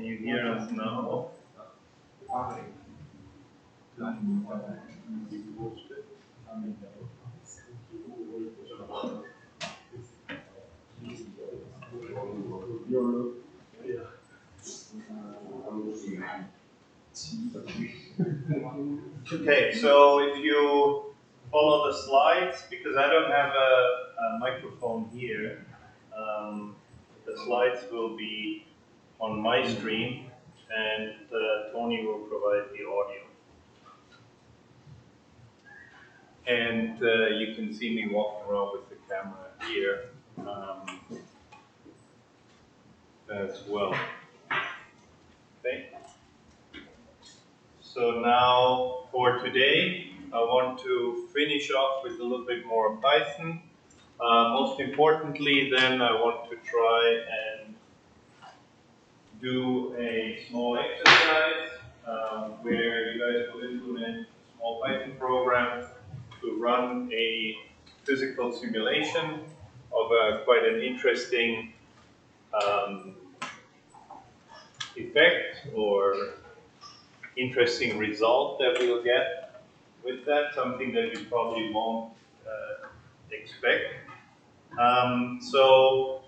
you hear us now? Okay, so if you follow the slides, because I don't have a microphone here, the slides will be on my stream, and Tony will provide the audio. And you can see me walking around with the camera here as well. Okay. So now for today, I want to finish off with a little bit more Python. Most importantly, then I want to try and do a small exercise where you guys will implement a small Python program to run a physical simulation of quite an interesting effect or interesting result that we'll get with that, something that you probably won't expect. So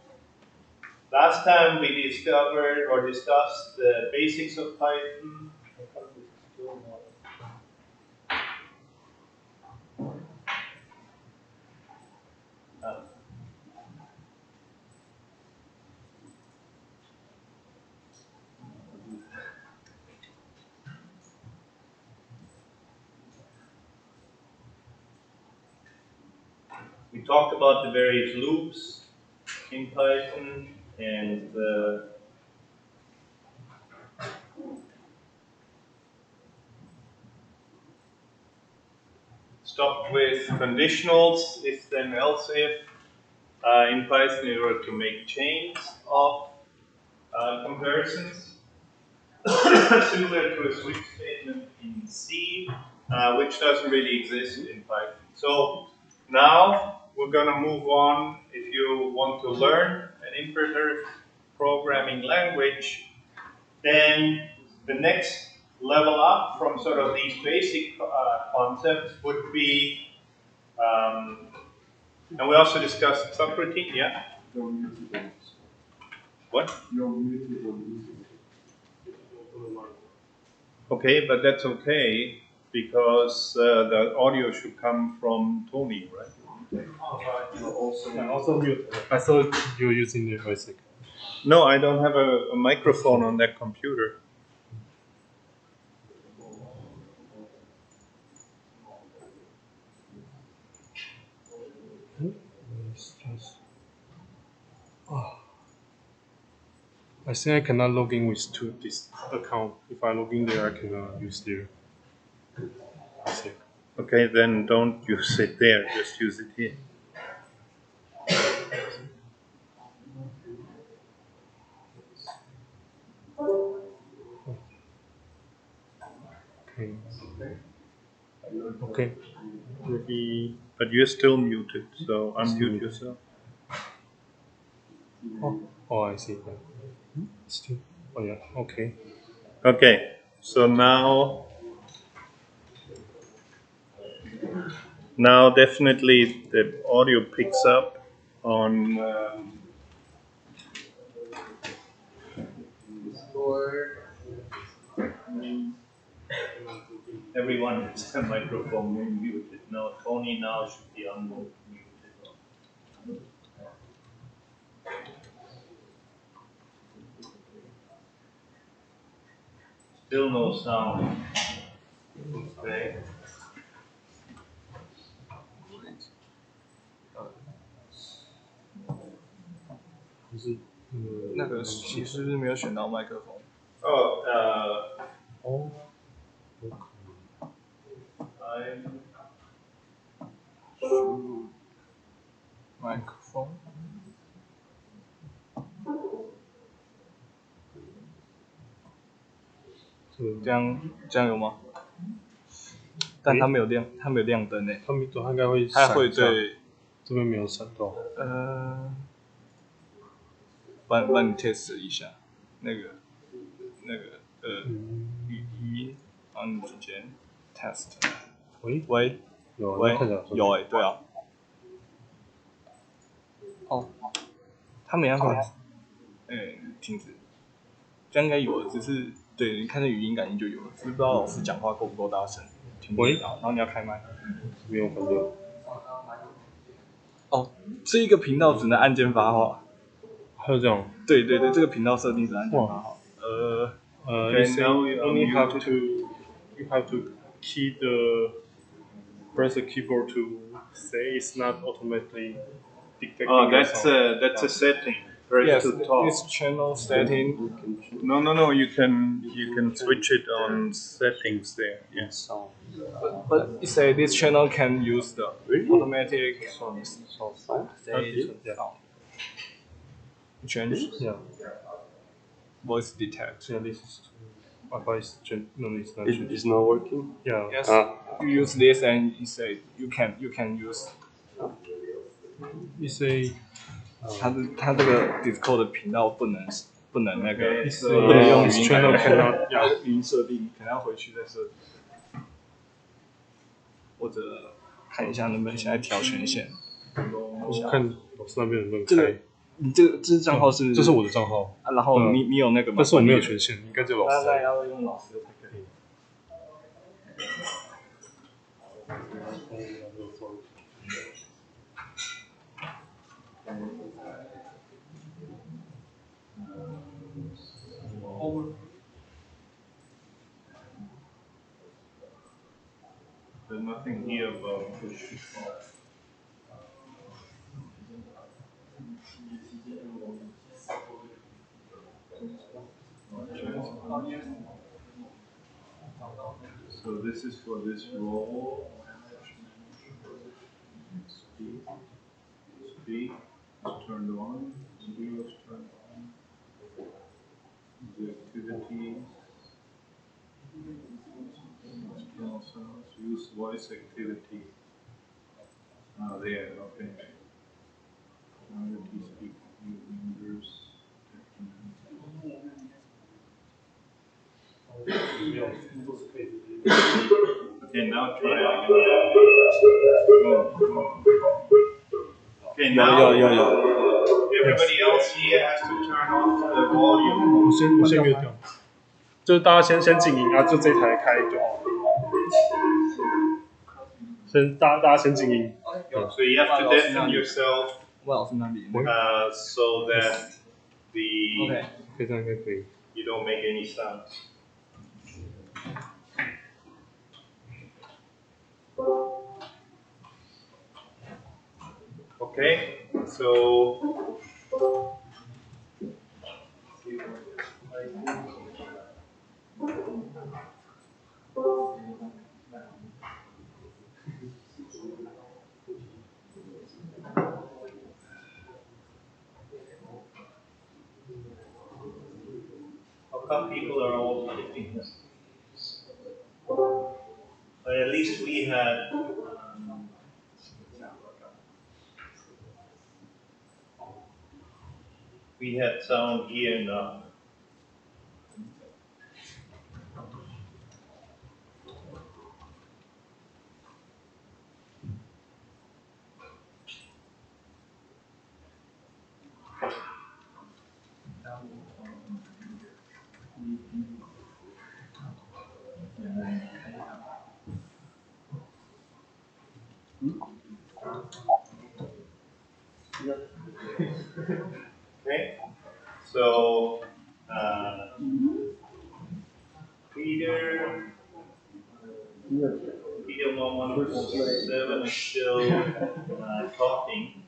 last time we discovered or discussed the basics of Python. We talked about the various loops in Python and stopped with conditionals, if then else if, in Python in order to make chains of comparisons, similar to a switch statement in C, which doesn't really exist in Python. So now we're going to move on. If you want to learn an imperative programming language, then the next level up from sort of these basic concepts would be, and we also discussed subroutine, yeah? What? Okay, but that's okay because the audio should come from Tony, right? Also mute. I thought you were using the voice. No, I don't have a microphone on that computer. I think I cannot log in with this account. If I log in there, I cannot use their. Okay, then don't use it there. Just use it here. Okay. Maybe, but you're still muted, so unmute yourself. Oh, I see. Still. Oh yeah. Okay. Okay, so now definitely the audio picks up on Discord. Everyone has a microphone muted. No, Tony now should be unmuted. Still no sound. Okay. 那个你是不是没有选到麦克风？输入麦克风。这样有吗？但它没有亮灯诶。它应该会它会对，这边没有闪到。帮你 test 一下那个。那个语音，然后你直接 test。喂，喂有啊，喂那看起来有对啊。哦，他没办法，停止，这样应该有了，只是对你看这语音感应就有了，只是不知道老师讲话够不够大声，听不听得到，然后你要开麦。没有看到。哦，这一个频道只能按键发话。还有这样。对，这个频道设定只能按键发话。you say you only have to key the press the keyboard to say it's not automatically detecting Oh, your that's sound. a setting. Press Yes, to talk. this channel setting. No. You can switch it on settings there. Yes. But it say this channel can use the automatic sound. say Yeah. sound. Change Yeah. voice detect. Yeah, this is advice. No, it's not. It's not working. Yeah. Yes, you use this and you say you can use. You say 它这个 Discord 的频道不能那个 Okay, 不能用语 this 音 channel 改 cannot. 它 Yeah. 的语音设定可能要回去再设定，或者看一下能不能现在调权限。我看老师那边能不能这个开。你这账号是？这是我的账号。然后你有那个吗？但是我没有权限，应该只有老师。那要用老师的才可以。There's nothing here about push off. So this is for this role. Speak is turned on. Video is turned on. The activities. Use voice activity. There, okay. Activity speak members. Okay, now try again. Okay, now everybody else here has to turn off the volume. 我先没有调，就是大家先静音啊，就这一台开就好。大家先静音。So you have to deafen yourself 魏老师那里。so that the 可以这样应该可以。you don't make any sound. Okay, so how come people are all sleeping? But at least we had sound here now. Okay, so Peter 1147 is still talking,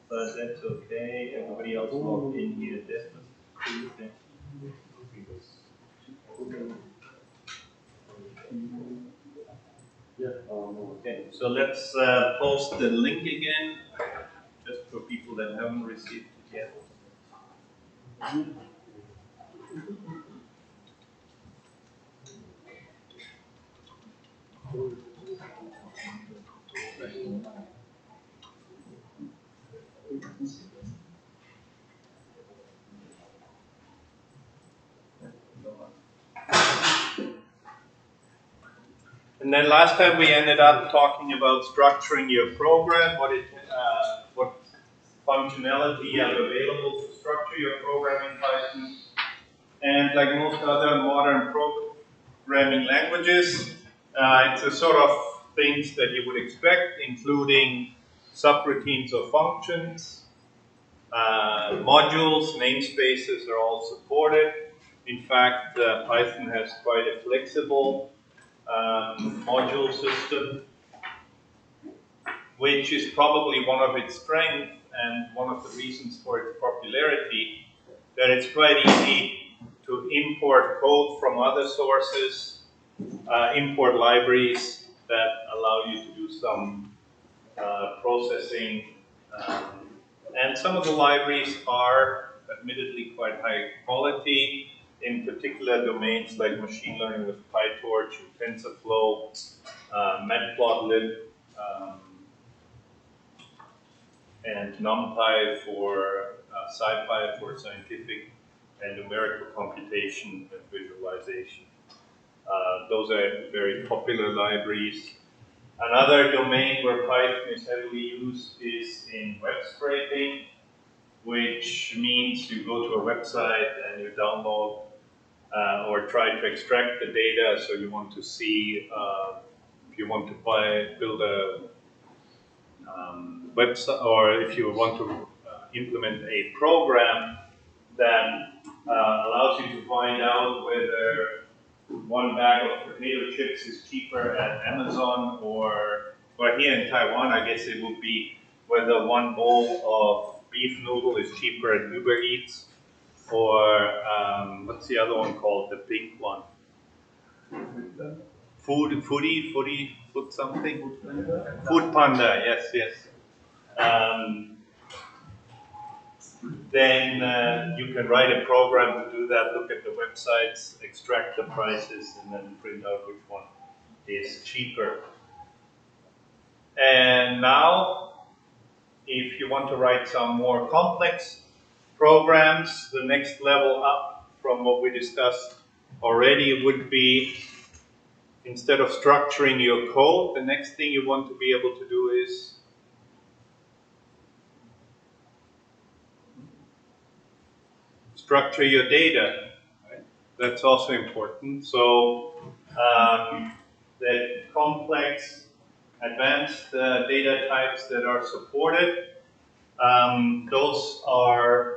but that's okay. Everybody else logged in here definitely. Okay, so let's post the link again, just for people that haven't received it yet. And then last time we ended up talking about structuring your program, what functionality you have available to structure your program in Python. And like most other modern programming languages, it's a sort of things that you would expect, including subroutines or functions, modules, namespaces are all supported. In fact, Python has quite a flexible module system, which is probably one of its strengths and one of the reasons for its popularity, that it's quite easy to import code from other sources, import libraries that allow you to do some processing. And some of the libraries are admittedly quite high quality, in particular domains like machine learning with PyTorch and TensorFlow, Matplotlib, and NumPy for SciPy for scientific and numerical computation and visualization. Those are very popular libraries. Another domain where Python is heavily used is in web scraping, which means you go to a website and you download or try to extract the data. So you want to see if you want to build a website, or if you want to implement a program that allows you to find out whether one bag of potato chips is cheaper at Amazon, or here in Taiwan, I guess it would be whether one bowl of beef noodle is cheaper at Uber Eats, or what's the other one called, the pink one? Food something? Food Panda, yes. Then you can write a program to do that, look at the websites, extract the prices, and then print out which one is cheaper. And now, if you want to write some more complex programs, the next level up from what we discussed already would be, instead of structuring your code, the next thing you want to be able to do is structure your data. Right? That's also important. So the complex, advanced data types that are supported, those are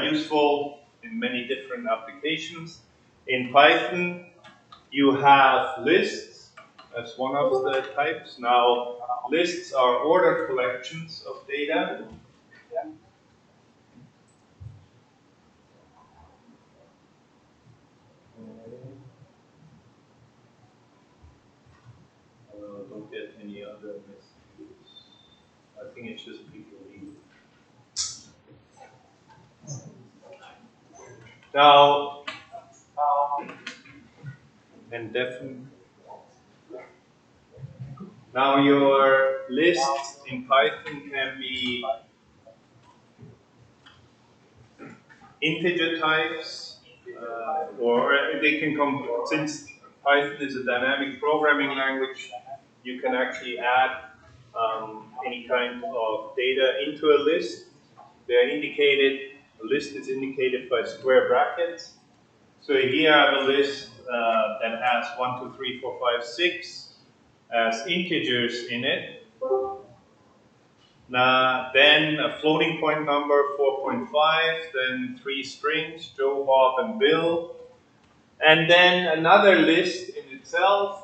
useful in many different applications. In Python, you have lists as one of the types. Now, lists are ordered collections of data. Don't get any other messages. I think it's just people leaving. Now, and definitely. Now your lists in Python can be integer types, or they can come, since Python is a dynamic programming language, you can actually add any kind of data into a list. They're indicated, a list is indicated by square brackets. So here I have a list that has 1, 2, 3, 4, 5, 6 as integers in it. Now, then a floating point number 4.5, then 3 strings, Joe, Bob, and Bill. And then another list in itself,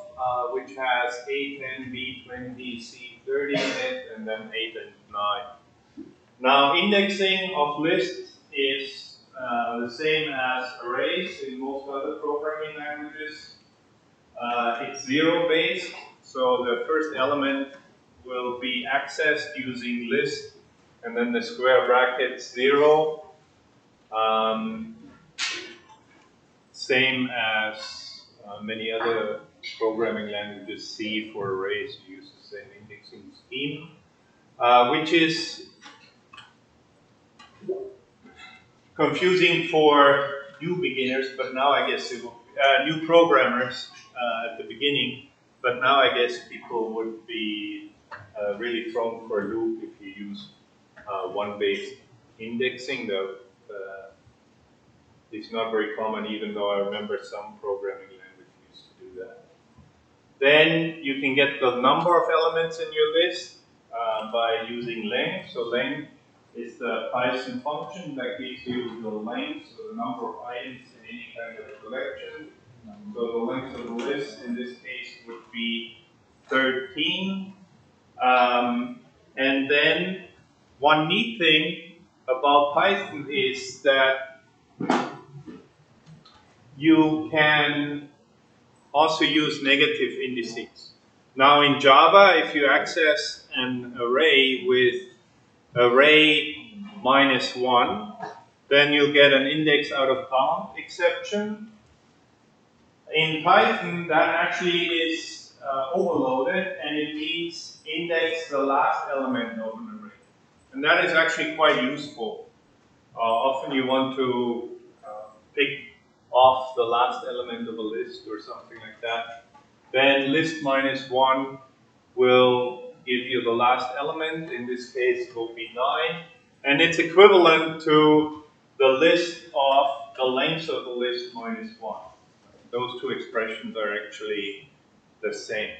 which has A, 10, B, 20, C, 30 in it, and then 8 and 9. Now, indexing of lists is the same as arrays in most other programming languages. It's zero-based, so the first element will be accessed using list, and then the square brackets 0. Same as many other programming languages. C for arrays, you use the same indexing scheme, which is confusing for new beginners, but now I guess it will, new programmers at the beginning. But now I guess people would be really thrown for a loop if you use one-based indexing. Though it's not very common, even though I remember some programming language used to do that. Then you can get the number of elements in your list by using length. So length is the Python function that gives you the length, so the number of items in any kind of collection. So the length of the list in this case would be 13. And then one neat thing about Python is that you can also use negative indices. Now in Java, if you access an array with array -1, then you'll get an index out of count exception. In Python, that actually is overloaded, and it means index the last element of an array. And that is actually quite useful. Often you want to pick off the last element of a list or something like that. Then list -1 will give you the last element. In this case, it will be 9. And it's equivalent to the list of the length of the list -1. Those two expressions are actually the same.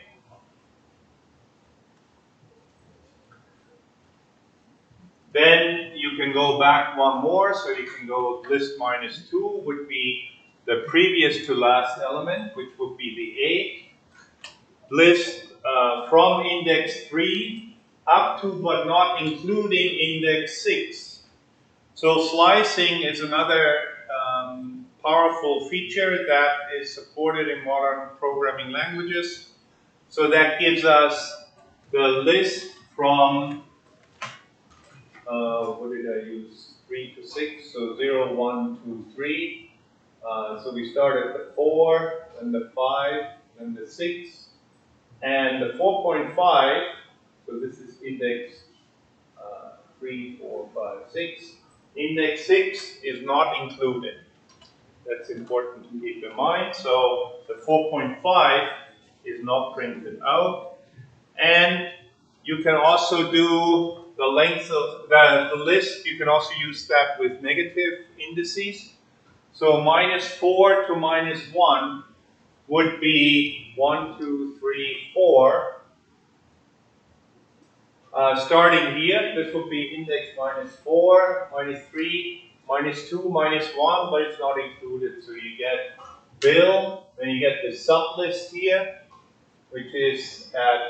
Then you can go back one more, so you can go list -2 would be the previous to last element, which would be the 8. List from index 3 up to but not including index 6. So slicing is another powerful feature that is supported in modern programming languages. So that gives us the list from what did I use? 3 to 6, so 0, 1, 2, 3. So we start at the 4, then the 5, then the 6. And the 4.5, so this is index 3, 4, 5, 6. Index 6 is not included. That's important to keep in mind. So the 4.5 is not printed out. And you can also do the length of the list. You can also use that with negative indices. So -4 to -1 would be 1, 2, 3, 4. Starting here, this would be index -4, -3, -2, -1, but it's not included. So you get Bill, then you get the sublist here, which is at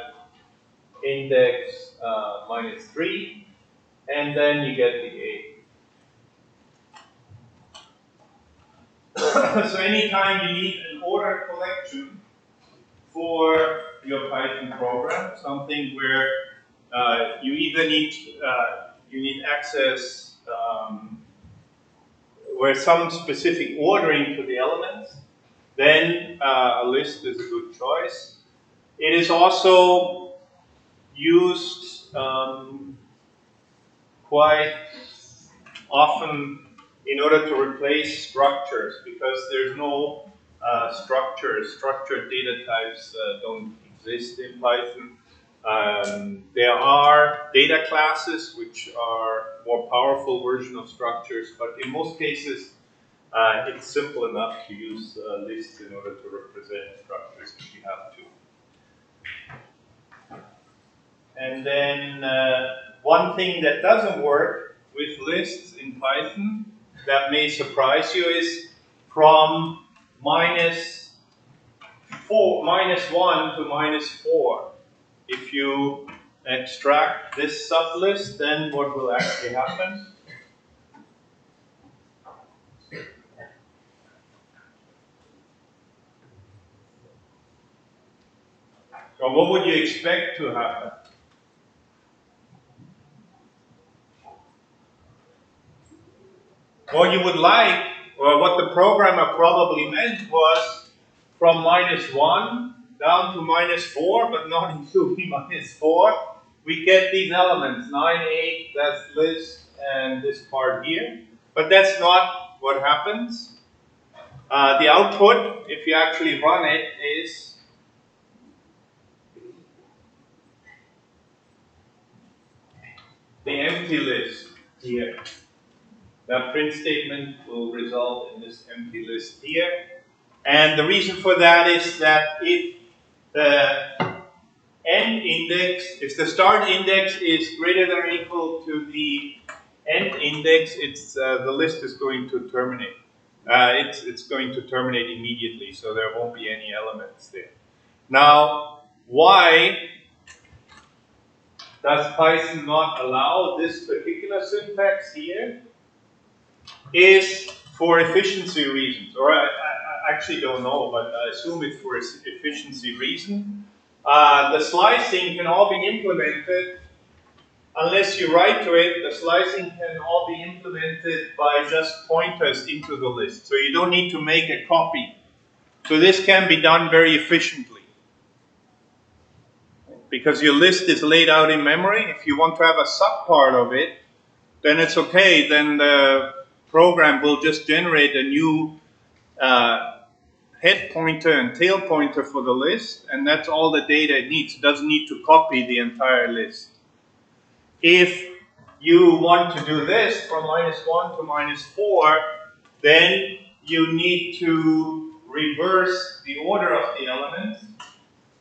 index -3, and then you get the 8. So anytime you need an order collection for your Python program, something where you either need access where some specific ordering to the elements, then a list is a good choice. It is also used quite often in order to replace structures, because there's no structured data types don't exist in Python. There are data classes, which are more powerful version of structures, but in most cases, it's simple enough to use lists in order to represent structures if you have to. And then one thing that doesn't work with lists in Python that may surprise you is from -1 to -4. If you extract this sublist, then what will actually happen? So what would you expect to happen? What you would like, or what the programmer probably meant was from -1 down to -4, but not including -4, we get these elements, 9, 8, that's list, and this part here. But that's not what happens. The output, if you actually run it, is the empty list here. That print statement will result in this empty list here. And the reason for that is that if the end index, if the start index is greater than or equal to the end index, the list is going to terminate. It's going to terminate immediately, so there won't be any elements there. Now, why does Python not allow this particular syntax here? Is for efficiency reasons, or I actually don't know, but I assume it's for efficiency reason. The slicing can all be implemented unless you write to it. The slicing can all be implemented by just pointers into the list, so you don't need to make a copy. So this can be done very efficiently because your list is laid out in memory. If you want to have a subpart of it, then it's okay. Then the program will just generate a new head pointer and tail pointer for the list, and that's all the data it needs. It doesn't need to copy the entire list. If you want to do this from -1 to -4, then you need to reverse the order of the elements,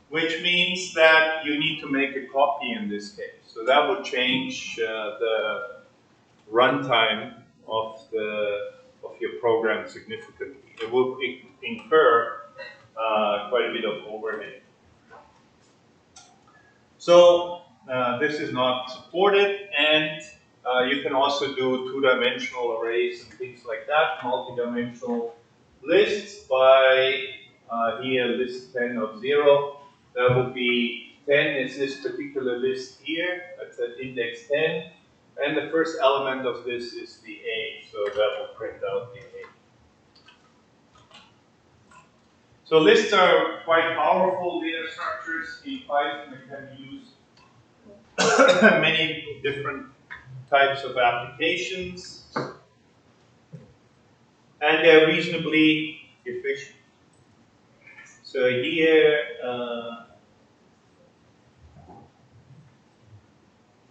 which means that you need to make a copy in this case. So that would change the runtime of your program significantly. It will incur quite a bit of overhead. So this is not supported, and you can also do two-dimensional arrays and things like that, multi-dimensional lists by here list 10 of 0. That would be 10 is this particular list here, that's at index 10. And the first element of this is the A, so that will print out the A. So lists are quite powerful data structures in Python that can be used many different types of applications, and they're reasonably efficient. So here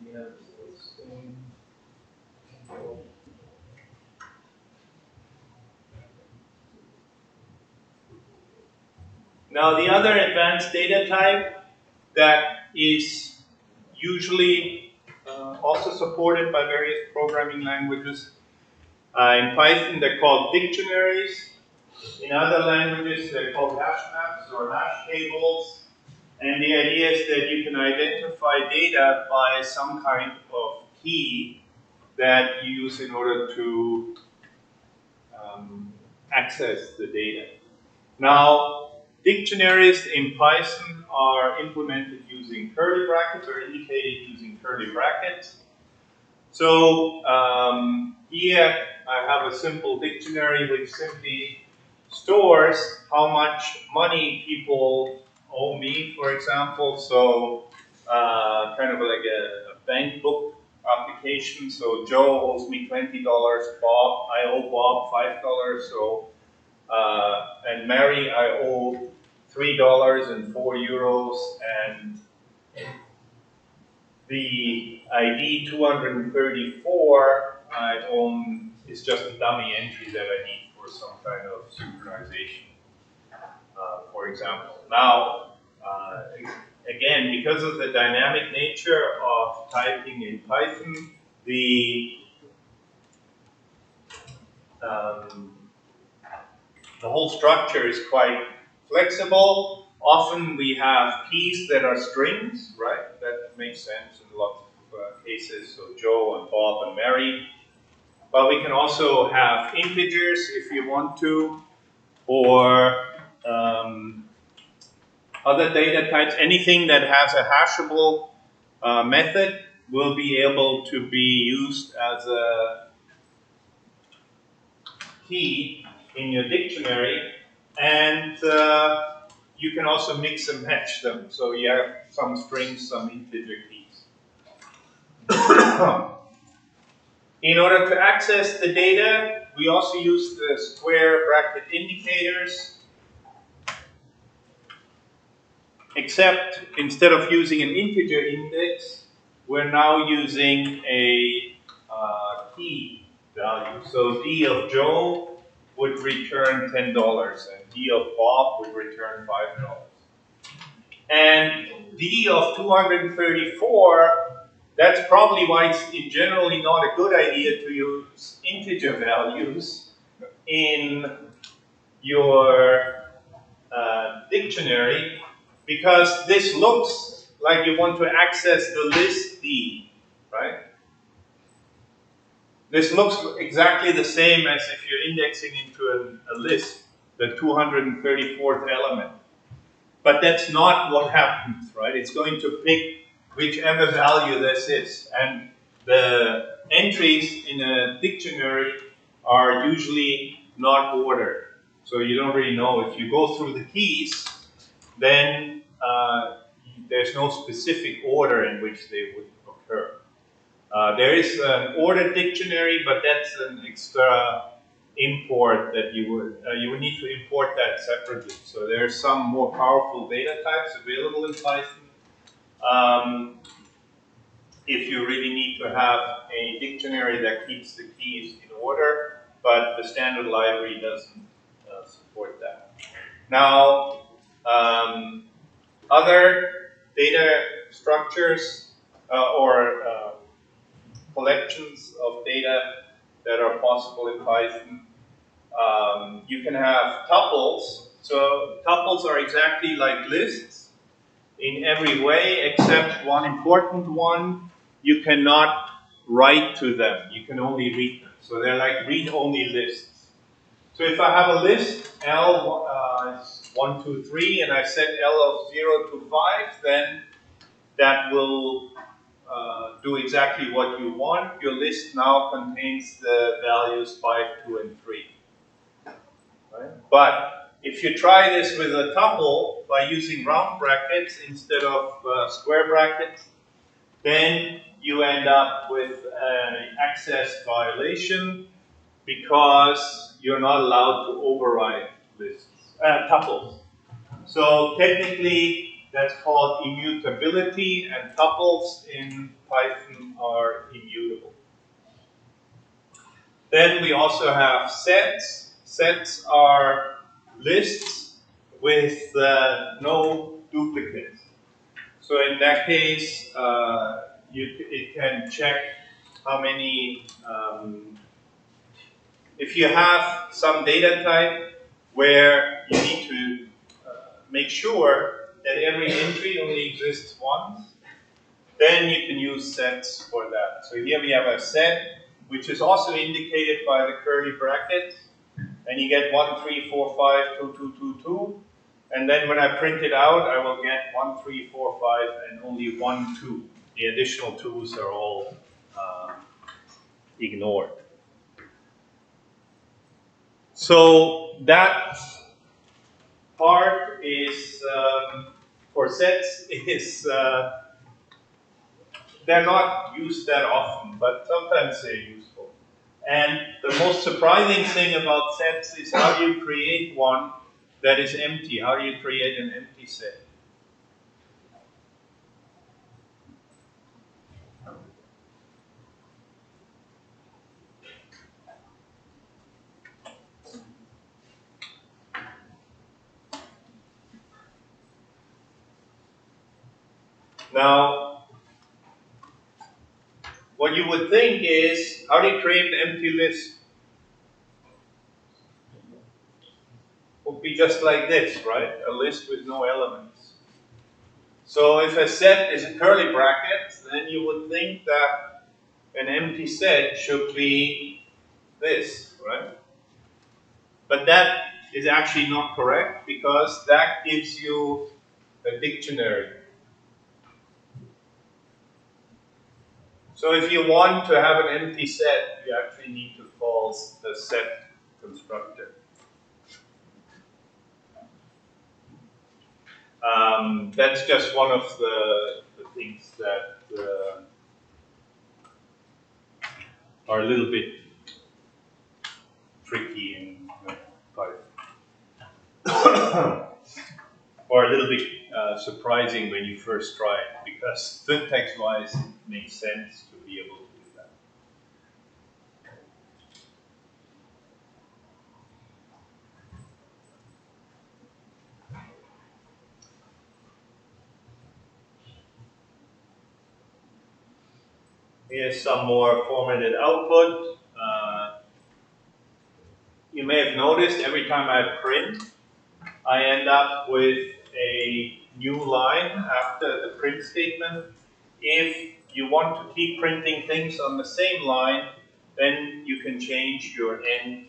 we have this thing. Now the other advanced data type that is usually also supported by various programming languages. In Python they're called dictionaries. In other languages they're called hash maps or hash tables. And the idea is that you can identify data by some kind of key that you use in order to access the data. Now, dictionaries in Python are implemented using curly brackets or indicated using curly brackets. So here I have a simple dictionary which simply stores how much money people owe me, for example. So kind of like a bank book application. So Joe owes me $20. Bob, I owe Bob $5. So and Mary, I owe $3 and €4, and the ID 234 I own is just a dummy entry that I need for some kind of synchronization, for example. Now, again, because of the dynamic nature of typing in Python, the whole structure is quite flexible. Often we have keys that are strings, right? That makes sense in lots of cases. So Joe and Bob and Mary. But we can also have integers if you want to, or other data types. Anything that has a hashable method will be able to be used as a key in your dictionary, and you can also mix and match them. So you have some strings, some integer keys. In order to access the data, we also use the square bracket indicators, except instead of using an integer index, we're now using a key value. So D of Joe would return $10 and D of Bob would return $5. And D of 234, that's probably why it's generally not a good idea to use integer values in your dictionary, because this looks like you want to access the list D, right? This looks exactly the same as if you're indexing into a list, the 234th element. But that's not what happens, right? It's going to pick whichever value this is. And the entries in a dictionary are usually not ordered. So you don't really know. If you go through the keys, then there's no specific order in which they would occur. There is an ordered dictionary, but that's an extra import that you would need to import that separately. So there are some more powerful data types available in Python. If you really need to have a dictionary that keeps the keys in order, but the standard library doesn't support that. Now, other data structures or collections of data that are possible in Python. You can have tuples. So tuples are exactly like lists in every way, except one important one. You cannot write to them. You can only read them. So they're like read-only lists. So if I have a list, L is 1, 2, 3, and I set L of 0 to 5, then that will do exactly what you want. Your list now contains the values 5, 2, and 3. Right? But if you try this with a tuple by using round brackets instead of square brackets, then you end up with an access violation because you're not allowed to override lists, tuples. So technically, that's called immutability, and tuples in Python are immutable. Then we also have sets. Sets are lists with no duplicates. So in that case, it can check how many, if you have some data type where you need to make sure that every entry only exists once, then you can use sets for that. So here we have a set, which is also indicated by the curly brackets, and you get 1, 3, 4, 5, 2, 2, 2, 2. And then when I print it out, I will get 1, 3, 4, 5, and only 1, 2. The additional 2s are all ignored. So that part is, for sets, is they're not used that often, but sometimes they're useful. And the most surprising thing about sets is how do you create one that is empty? How do you create an empty set? Now, what you would think is, how do you create an empty list? Would be just like this, right? A list with no elements. So if a set is a curly bracket, then you would think that an empty set should be this, right? But that is actually not correct, because that gives you a dictionary. So if you want to have an empty set, you actually need to call the set constructor. That's just one of the things that are a little bit tricky in Python. Or a little bit surprising when you first try it, because syntax-wise it makes sense to be able to do that. Here's some more formatted output. You may have noticed every time I print, I end up with a new line after the print statement. If you want to keep printing things on the same line, then you can change your end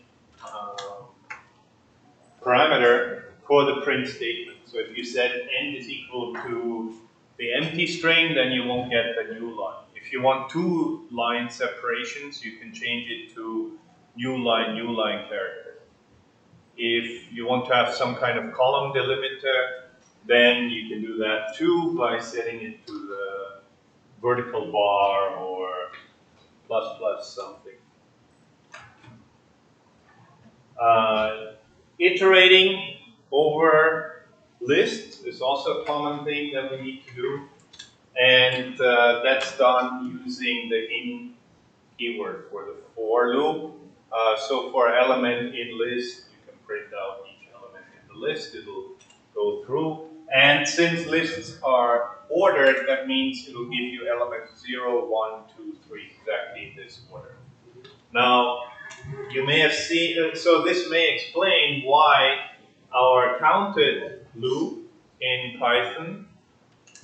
parameter for the print statement. So if you set end is equal to the empty string, then you won't get the new line. If you want two line separations, you can change it to new line character. If you want to have some kind of column delimiter, then you can do that too by setting it to the vertical bar or plus plus something. Iterating over lists is also a common thing that we need to do. And that's done using the in keyword for the for loop. So for element in list, you can print out each element in the list. It'll go through. And since lists are ordered, that means it'll give you elements 0, 1, 2, 3, exactly in this order. Now, you may have seen, so this may explain why our counted loop in Python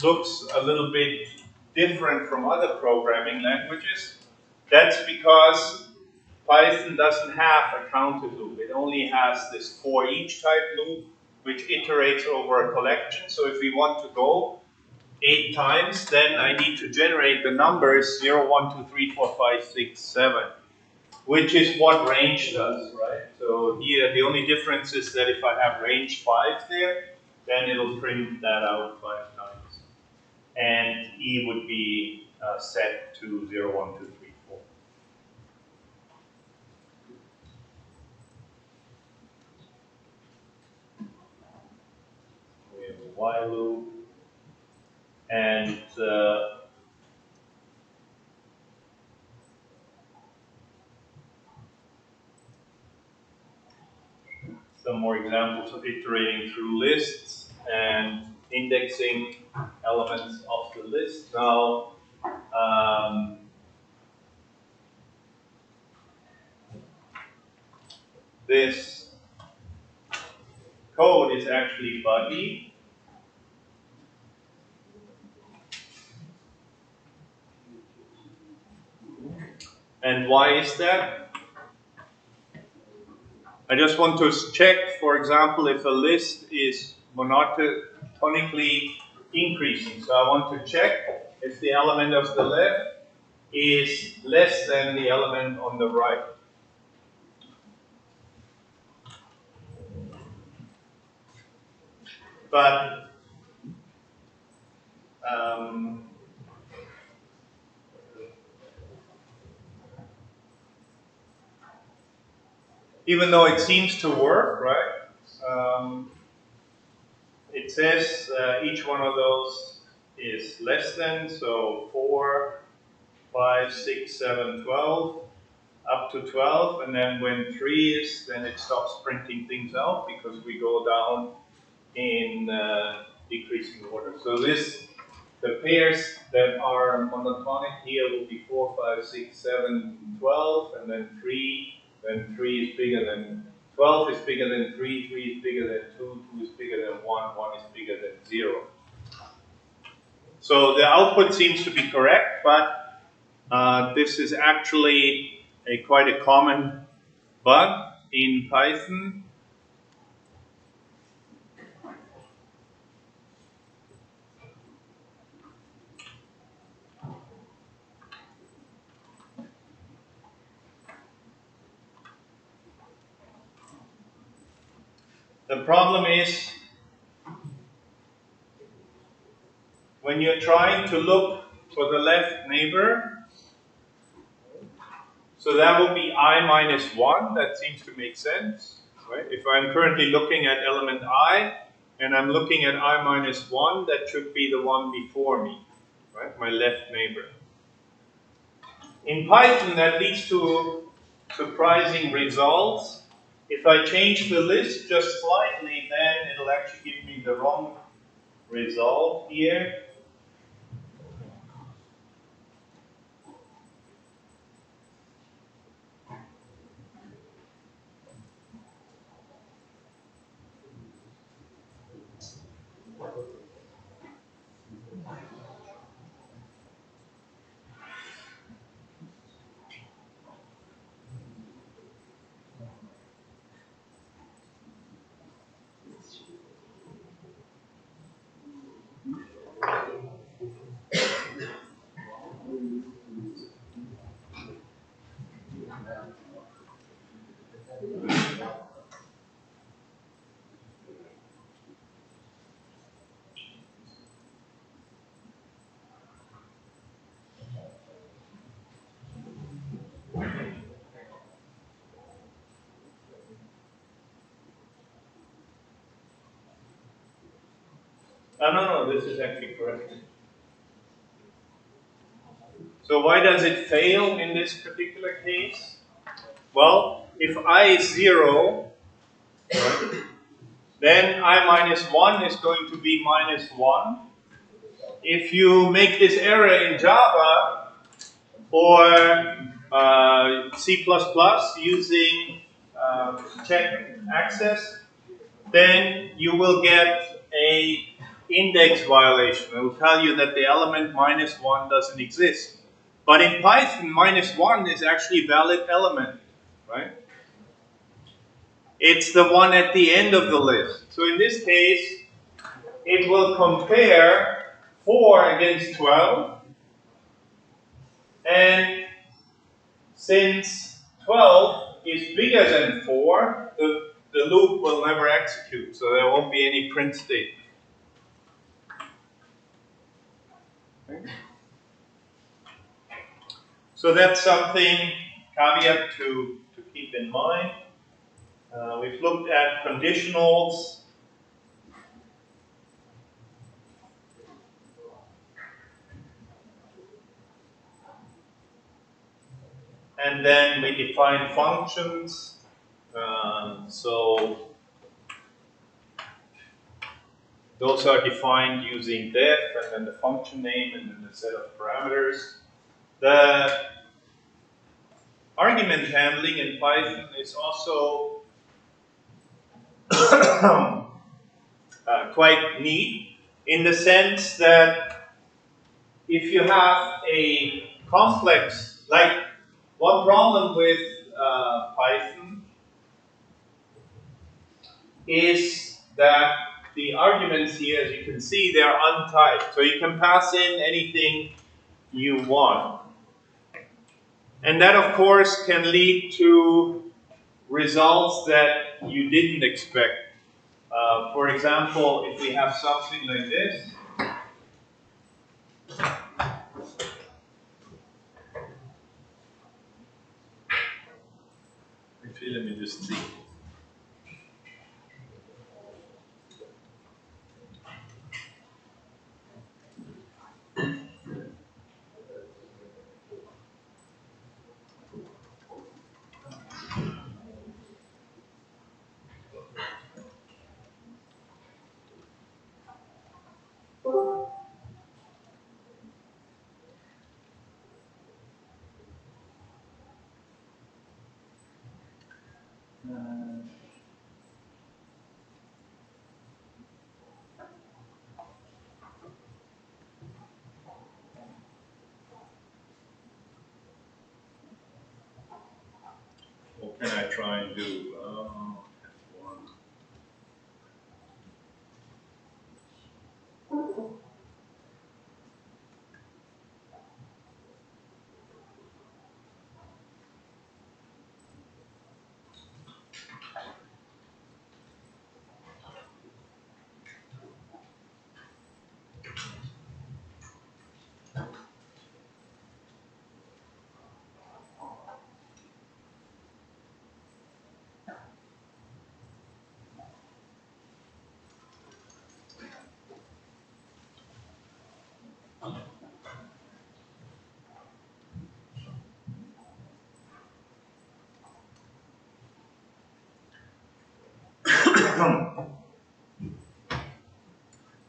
looks a little bit different from other programming languages. That's because Python doesn't have a counted loop. It only has this for each type loop, which iterates over a collection. So if we want to go 8 times, then I need to generate the numbers 0, 1, 2, 3, 4, 5, 6, 7. Which is what range does, right? So here the only difference is that if I have range 5 there, then it'll print that out 5 times. And E would be set to 0, 1, 2, 3, 4. We have a while loop. And some more examples of iterating through lists and indexing elements of the list. Now, this code is actually buggy. And why is that? I just want to check, for example, if a list is monotonically increasing. So I want to check if the element of the left is less than the element on the right. But even though it seems to work, right? It says each one of those is less than, so 4, 5, 6, 7, 12, up to 12, and then when 3 is, then it stops printing things out because we go down in decreasing order. So the pairs that are monotonic here will be 4, 5, 6, 7, 12, and then 3 is bigger than 12 is bigger than 3, 3 is bigger than 2, 2 is bigger than 1, 1 is bigger than 0. So the output seems to be correct, but this is actually quite a common bug in Python. The problem is when you're trying to look for the left neighbor, So that will be I minus 1. That seems to make sense, right? If I'm currently looking at element I, and I'm looking at I minus 1, that should be the one before me, right? My left neighbor. In Python, that leads to surprising results. If I change the list just slightly, then it'll actually give me the wrong result here. No, this is actually correct. So why does it fail in this particular case? Well, if I is 0, right, then I minus 1 is going to be minus 1. If you make this error in Java or C++ using check access, then you will get a index violation. It will tell you that the element minus 1 doesn't exist. But in Python, minus 1 is actually a valid element, right? It's the one at the end of the list. So in this case, it will compare 4 against 12. And since 12 is bigger than 4, the loop will never execute. So there won't be any print statement. So that's something, caveat to keep in mind. We've looked at conditionals. And then we define functions. So those are defined using def and then the function name and then the set of parameters. The argument handling in Python is also quite neat in the sense that if you have a complex, like one problem with Python is that the arguments here, as you can see, they are untyped. So you can pass in anything you want. And that, of course, can lead to results that you didn't expect. For example, if we have something like this, actually, let me just see. What can I try and do?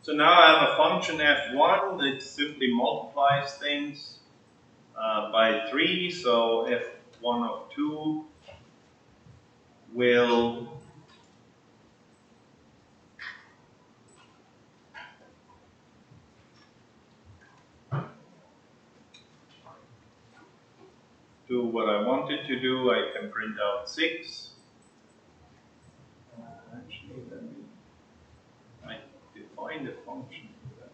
So now I have a function f1 that simply multiplies things by 3. So f1 of 2 will do what I wanted to do. I can print out 6. Actually, let me define the function for that.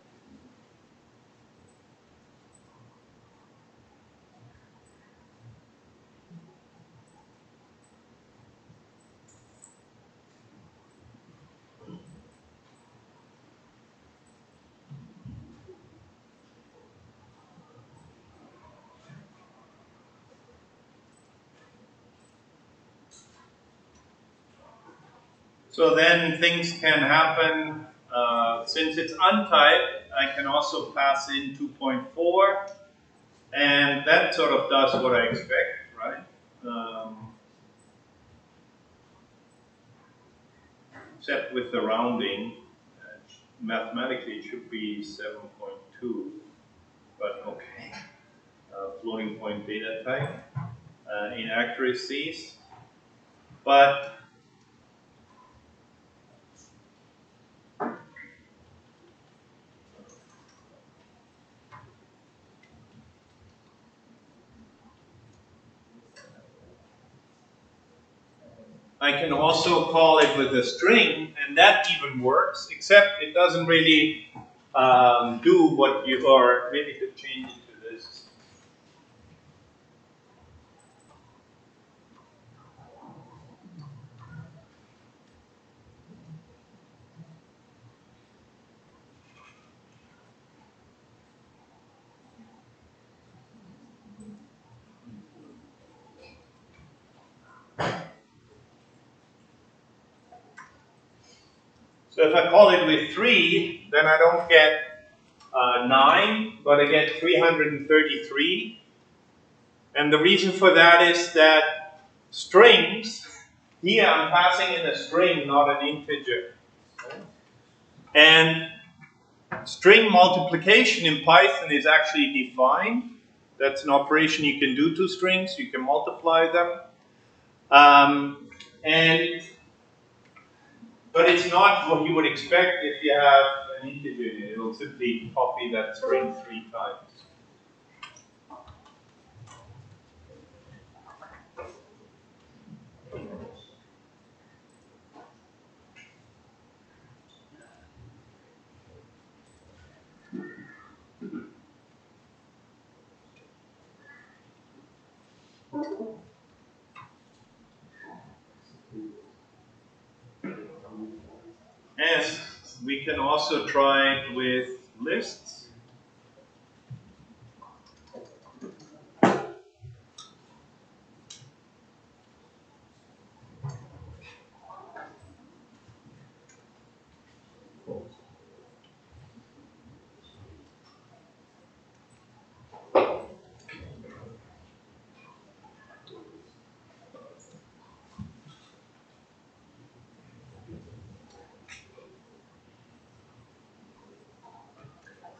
So then things can happen. Since it's untyped, I can also pass in 2.4, and that sort of does what I expect, right? Except with the rounding, mathematically it should be 7.2, but okay. Floating point data type, inaccuracies, but I can also call it with a string, and that even works, except it doesn't really do what you, or maybe to change it to this. So if I call it with 3, then I don't get 9, but I get 333. And the reason for that is that strings, here I'm passing in a string, not an integer. And string multiplication in Python is actually defined. That's an operation you can do to strings. You can multiply them. But it's not what you would expect if you have an integer in it. It'll simply copy that string 3 times. And we can also try it with lists.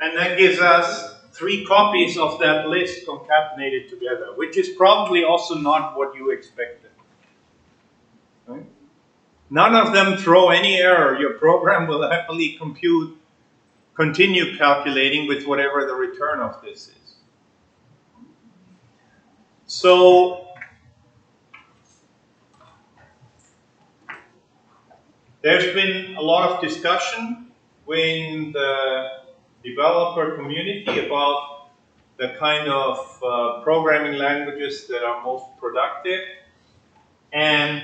And that gives us 3 copies of that list concatenated together, which is probably also not what you expected. Right? None of them throw any error. Your program will happily continue calculating with whatever the return of this is. So there's been a lot of discussion in the developer community about the kind of programming languages that are most productive. And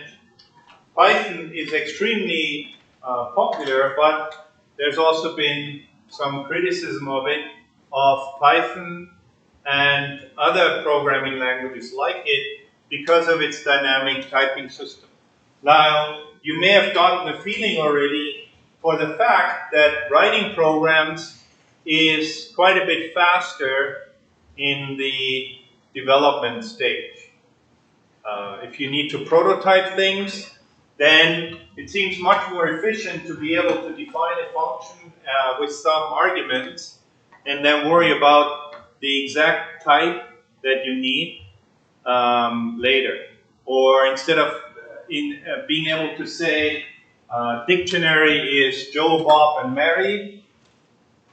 Python is extremely popular, but there's also been some criticism of Python and other programming languages like it because of its dynamic typing system. Now, you may have gotten a feeling already for the fact that writing programs is quite a bit faster in the development stage. If you need to prototype things, then it seems much more efficient to be able to define a function with some arguments and then worry about the exact type that you need later. Or instead of being able to say dictionary is Joe, Bob, and Mary,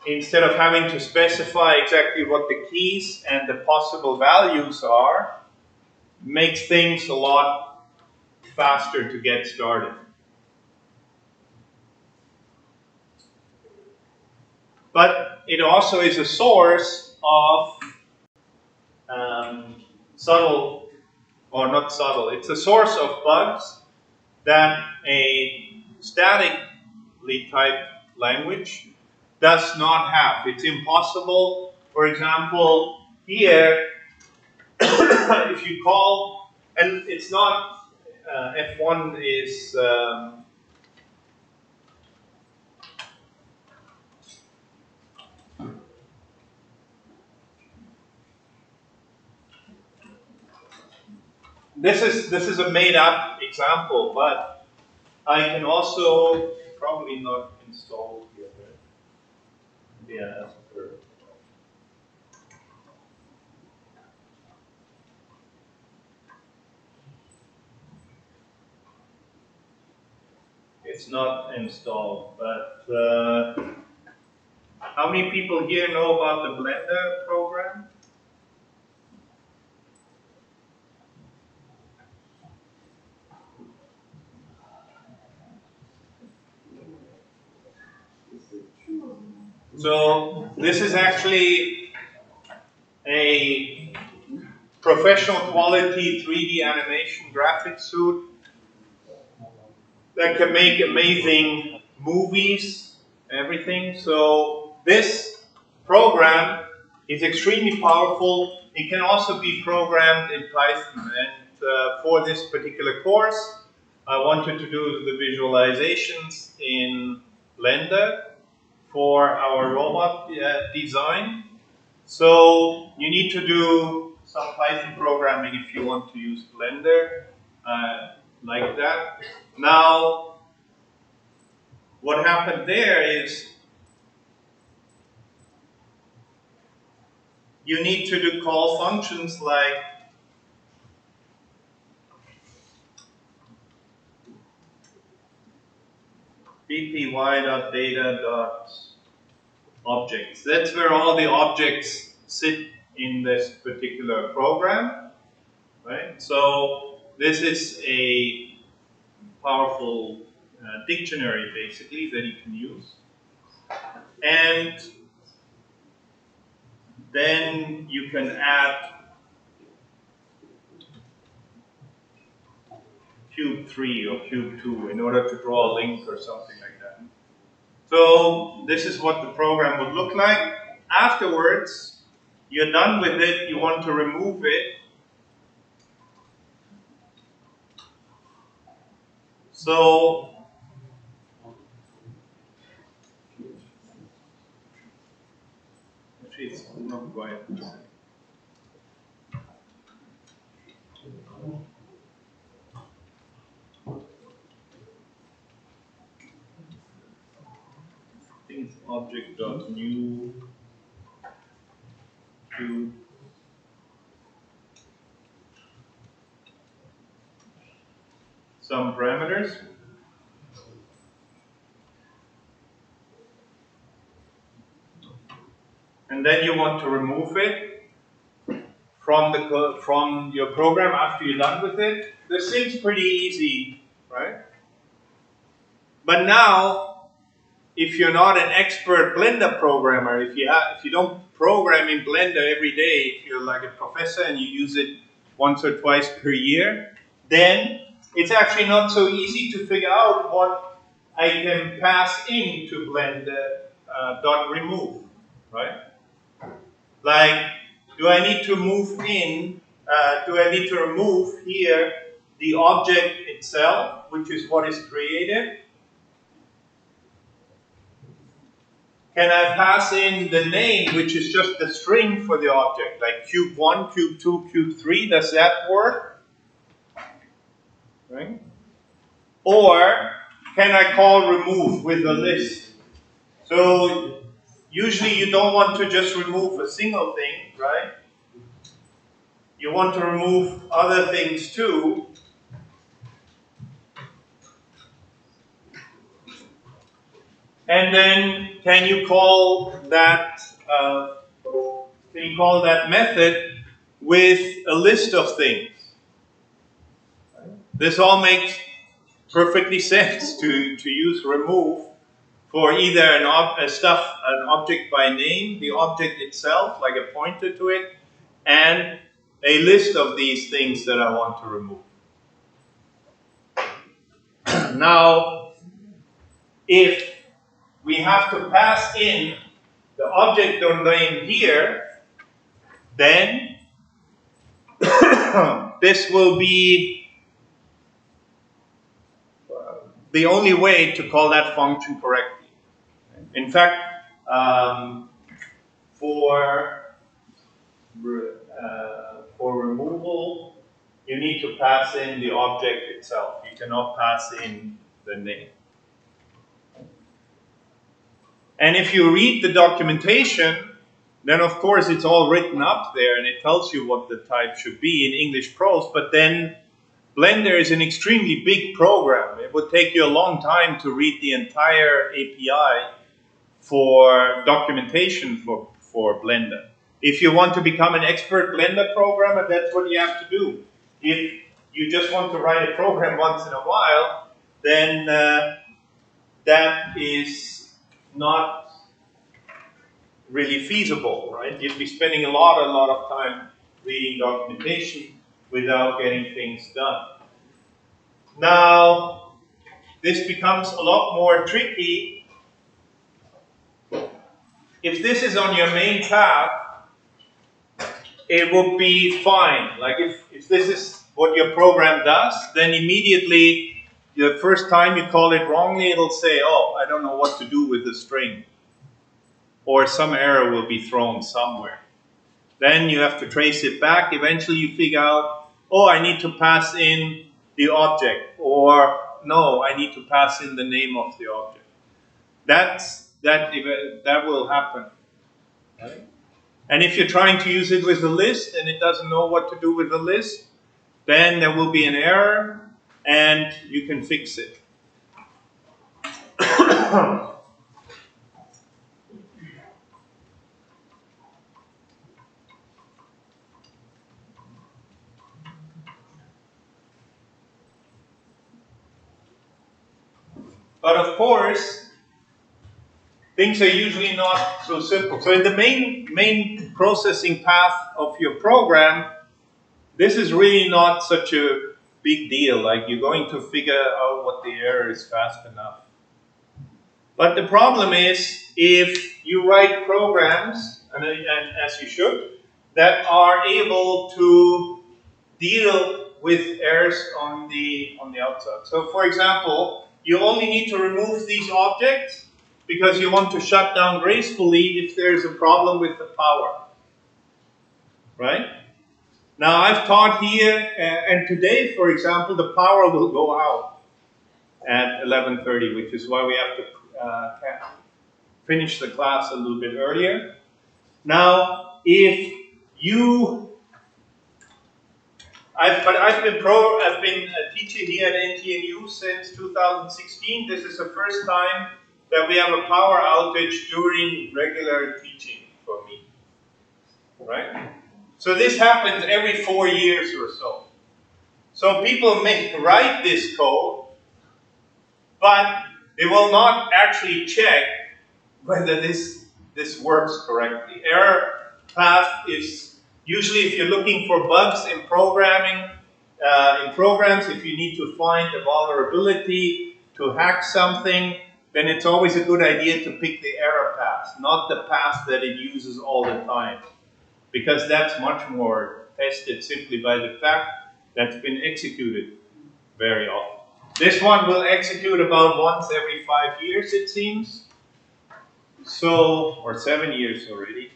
instead of having to specify exactly what the keys and the possible values are, makes things a lot faster to get started. But it also is a source of subtle, or not subtle, it's a source of bugs that a statically typed language does not have. It's impossible. For example, here, if you call, and it's not, F1 is, this is a made up example, but I can also probably not install here. Yeah, as per. It's not installed, but how many people here know about the Blender program? So this is actually a professional quality 3D animation graphics suit that can make amazing movies, everything. So this program is extremely powerful. It can also be programmed in Python. And for this particular course, I wanted to do the visualizations in Blender for our robot design. So you need to do some Python programming if you want to use Blender like that. Now, what happened there is you need to call functions like bpy.data.objects. That's where all the objects sit in this particular program, right? So this is a powerful dictionary, basically, that you can use. And then you can add cube 3 or cube 2 in order to draw a link or something like that. So this is what the program would look like. Afterwards, you're done with it, you want to remove it. So actually it's not quite. I think it's object.new cube. Some parameters. And then you want to remove it from your program after you're done with it. This seems pretty easy, right? But now, if you're not an expert Blender programmer, if you don't program in Blender every day, if you're like a professor and you use it once or twice per year, then it's actually not so easy to figure out what I can pass into Blender .remove, right? Like, do I need to move in, do I need to remove here the object itself, which is what is created? Can I pass in the name, which is just the string for the object, like cube 1, cube 2, cube 3? Does that work? Right? Or can I call remove with a list? So usually you don't want to just remove a single thing, right? You want to remove other things too. And then can you call that method with a list of things? This all makes perfectly sense to use remove for either an object by name, the object itself, like a pointer to it, and a list of these things that I want to remove. Now, if we have to pass in the object domain here, then this will be the only way to call that function correctly. In fact, for removal, you need to pass in the object itself. You cannot pass in the name. And if you read the documentation, then of course it's all written up there and it tells you what the type should be in English prose, but then Blender is an extremely big program. It would take you a long time to read the entire API for documentation for Blender. If you want to become an expert Blender programmer, that's what you have to do. If you just want to write a program once in a while, then that is not really feasible, right? You'd be spending a lot of time reading documentation without getting things done. Now, this becomes a lot more tricky. If this is on your main path, it would be fine. Like if this is what your program does, then immediately the first time you call it wrongly, it'll say, oh, I don't know what to do with the string. Or some error will be thrown somewhere. Then you have to trace it back. Eventually you figure out, oh, I need to pass in the object. Or no, I need to pass in the name of the object. That will happen. Right? And if you're trying to use it with a list and it doesn't know what to do with the list, then there will be an error and you can fix it. But of course, things are usually not so simple. So in the main processing path of your program, this is really not such a big deal. Like you're going to figure out what the error is fast enough. But the problem is if you write programs, and as you should, that are able to deal with errors on the outside. So for example, you only need to remove these objects because you want to shut down gracefully if there's a problem with the power. Right? Now I've taught here, and today, for example, the power will go out at 11:30, which is why we have to finish the class a little bit earlier. Now, if you, I've been a teacher here at NTNU since 2016. This is the first time that we have a power outage during regular teaching for me, right? So this happens every 4 years or so. So people may write this code, but they will not actually check whether this works correctly. Error path is usually if you're looking for bugs in programming, in programs, if you need to find a vulnerability to hack something, then it's always a good idea to pick the error path, not the path that it uses all the time. Because that's much more tested simply by the fact that's been executed very often. This one will execute about once every 5 years, it seems. So, or 7 years already.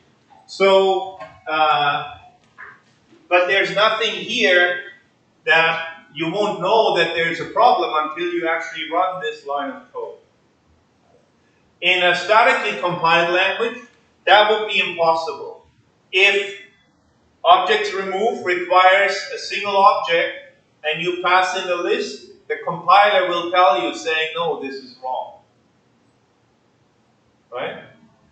So, but there's nothing here that you won't know that there's a problem until you actually run this line of code. In a statically compiled language, that would be impossible. If objects remove requires a single object and you pass in a list, the compiler will tell you saying, no, this is wrong. Right?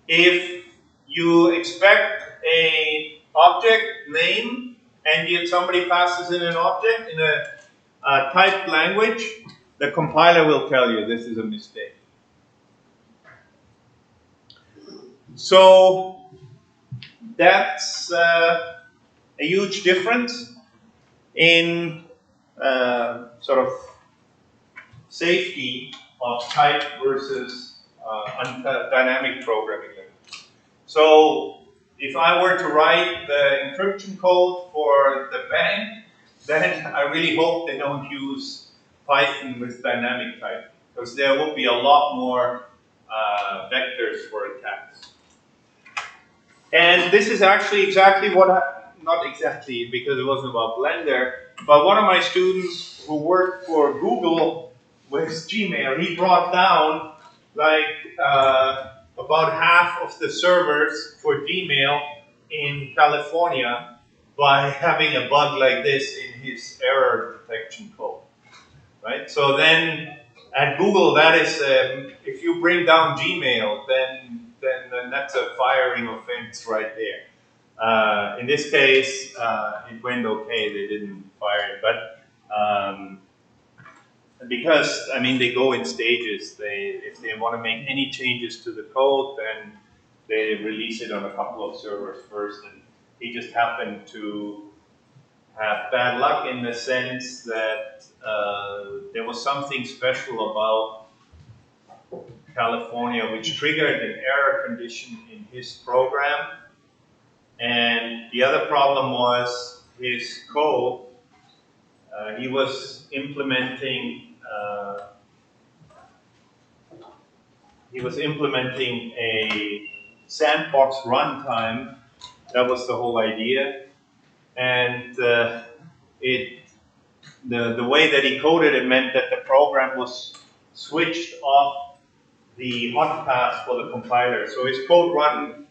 If you expect a object name and yet somebody passes in an object in a typed language, the compiler will tell you this is a mistake. So that's a huge difference in sort of safety of type versus dynamic programming language. So if I were to write the encryption code for the bank, then I really hope they don't use Python with dynamic type, because there would be a lot more vectors for attacks. And this is actually exactly what not exactly because it wasn't about Blender, but one of my students who worked for Google with Gmail, he brought down like about half of the servers for Gmail in California by having a bug like this in his error detection code. Right? So then at Google, that is, if you bring down Gmail, then that's a firing offense right there. In this case, it went okay. They didn't fire it, but because I mean they go in stages. If they want to make any changes to the code, then they release it on a couple of servers first. And he just happened to have bad luck in the sense that there was something special about California which triggered an error condition in his program. And the other problem was his code. He was implementing a sandbox runtime. That was the whole idea, and the way that he coded it meant that the program was switched off the hot path for the compiler. So his code run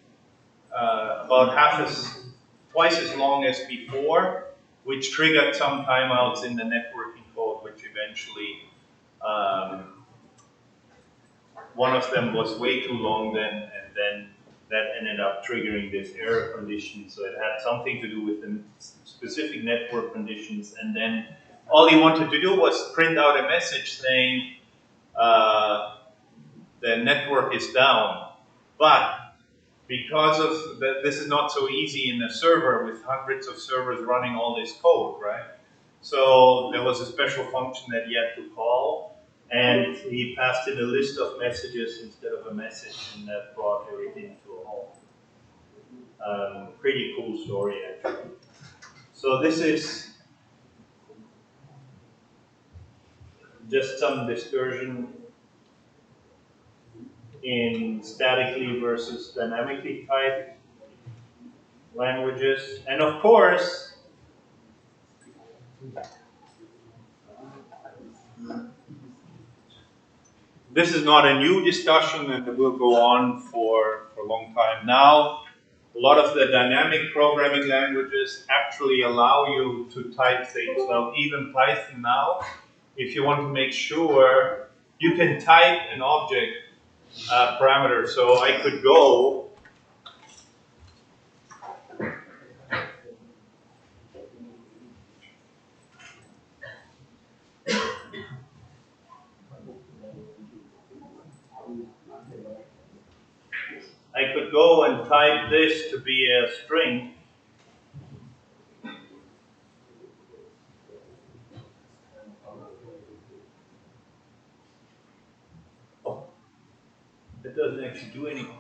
about twice as long as before, which triggered some timeouts in the networking code, which eventually one of them was way too long then, and then that ended up triggering this error condition. So it had something to do with the specific network conditions, and then all he wanted to do was print out a message saying the network is down. But because of this is not so easy in a server with hundreds of servers running all this code, right? So there was a special function that he had to call, and he passed in a list of messages instead of a message, and that brought everything to a halt. Pretty cool story, actually. So this is just some dispersion in statically versus dynamically typed languages. And of course, this is not a new discussion, and it will go on for a long time now. A lot of the dynamic programming languages actually allow you to type things. Well, even Python now, if you want to make sure, you can type an object parameter. So I could go and type this to be a string. Oh, it doesn't actually do anything.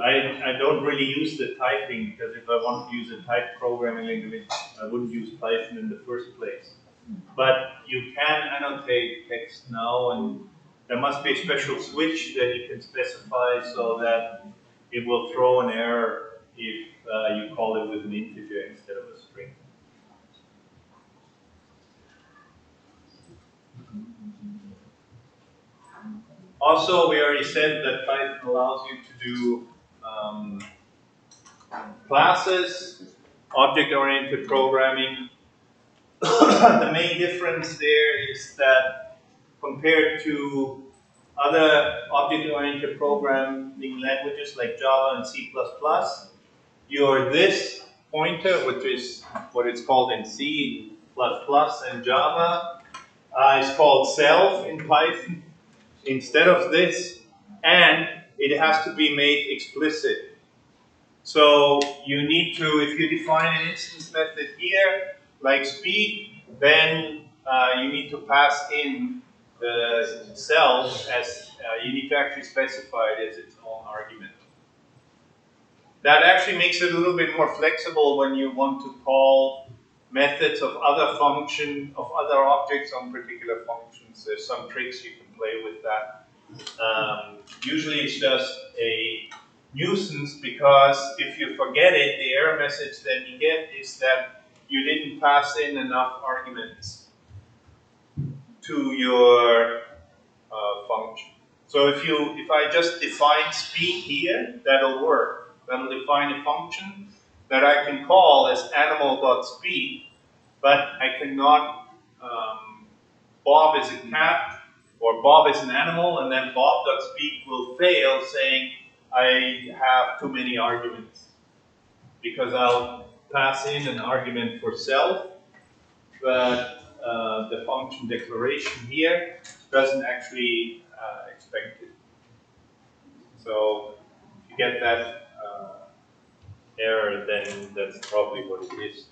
I don't really use the typing, because if I want to use a type programming language, I wouldn't use Python in the first place. But you can annotate text now, and there must be a special switch that you can specify so that it will throw an error if you call it with an integer instead of a string. Also, we already said that Python allows you to do classes, object-oriented programming. The main difference there is that compared to other object-oriented programming languages like Java and C++, your this pointer, which is what it's called in C++ and Java, is called self in Python instead of this, and it has to be made explicit. So you need to, if you define an instance method here, like speed, then you need to pass in the self as, you need to actually specify it as its own argument. That actually makes it a little bit more flexible when you want to call methods of other objects on particular functions. There's some tricks you can play with that. Usually it's just a nuisance because if you forget it, the error message that you get is that you didn't pass in enough arguments to your function. So if I just define speed here, that'll work. That'll define a function that I can call as animal.speed, but I cannot Bob is a cat or Bob is an animal, and then Bob.speed will fail saying I have too many arguments because I'll pass in an argument for self, but the function declaration here doesn't actually expect it. So if you get that error, then that's probably what it is.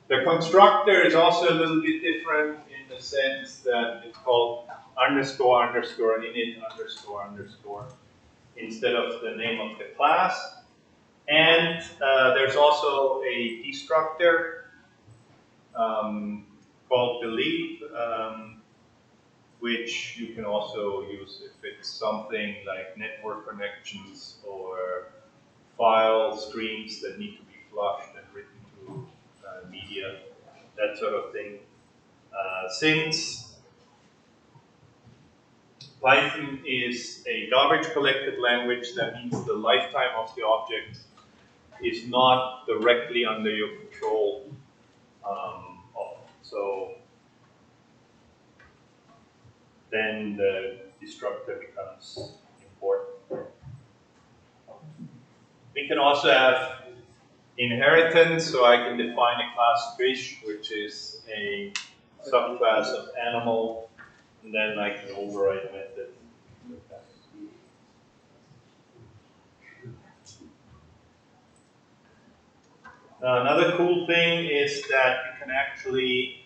The constructor is also a little bit different in the sense that it's called underscore underscore init underscore underscore instead of the name of the class. And there's also a destructor called delete, which you can also use if it's something like network connections or file streams that need to be flushed and written to media, that sort of thing. Since Python is a garbage collected language, that means the lifetime of the object is not directly under your control. So then the destructor becomes important. We can also have inheritance, so I can define a class fish, which is a subclass of animal, and then I can override a method. Another cool thing is that you can actually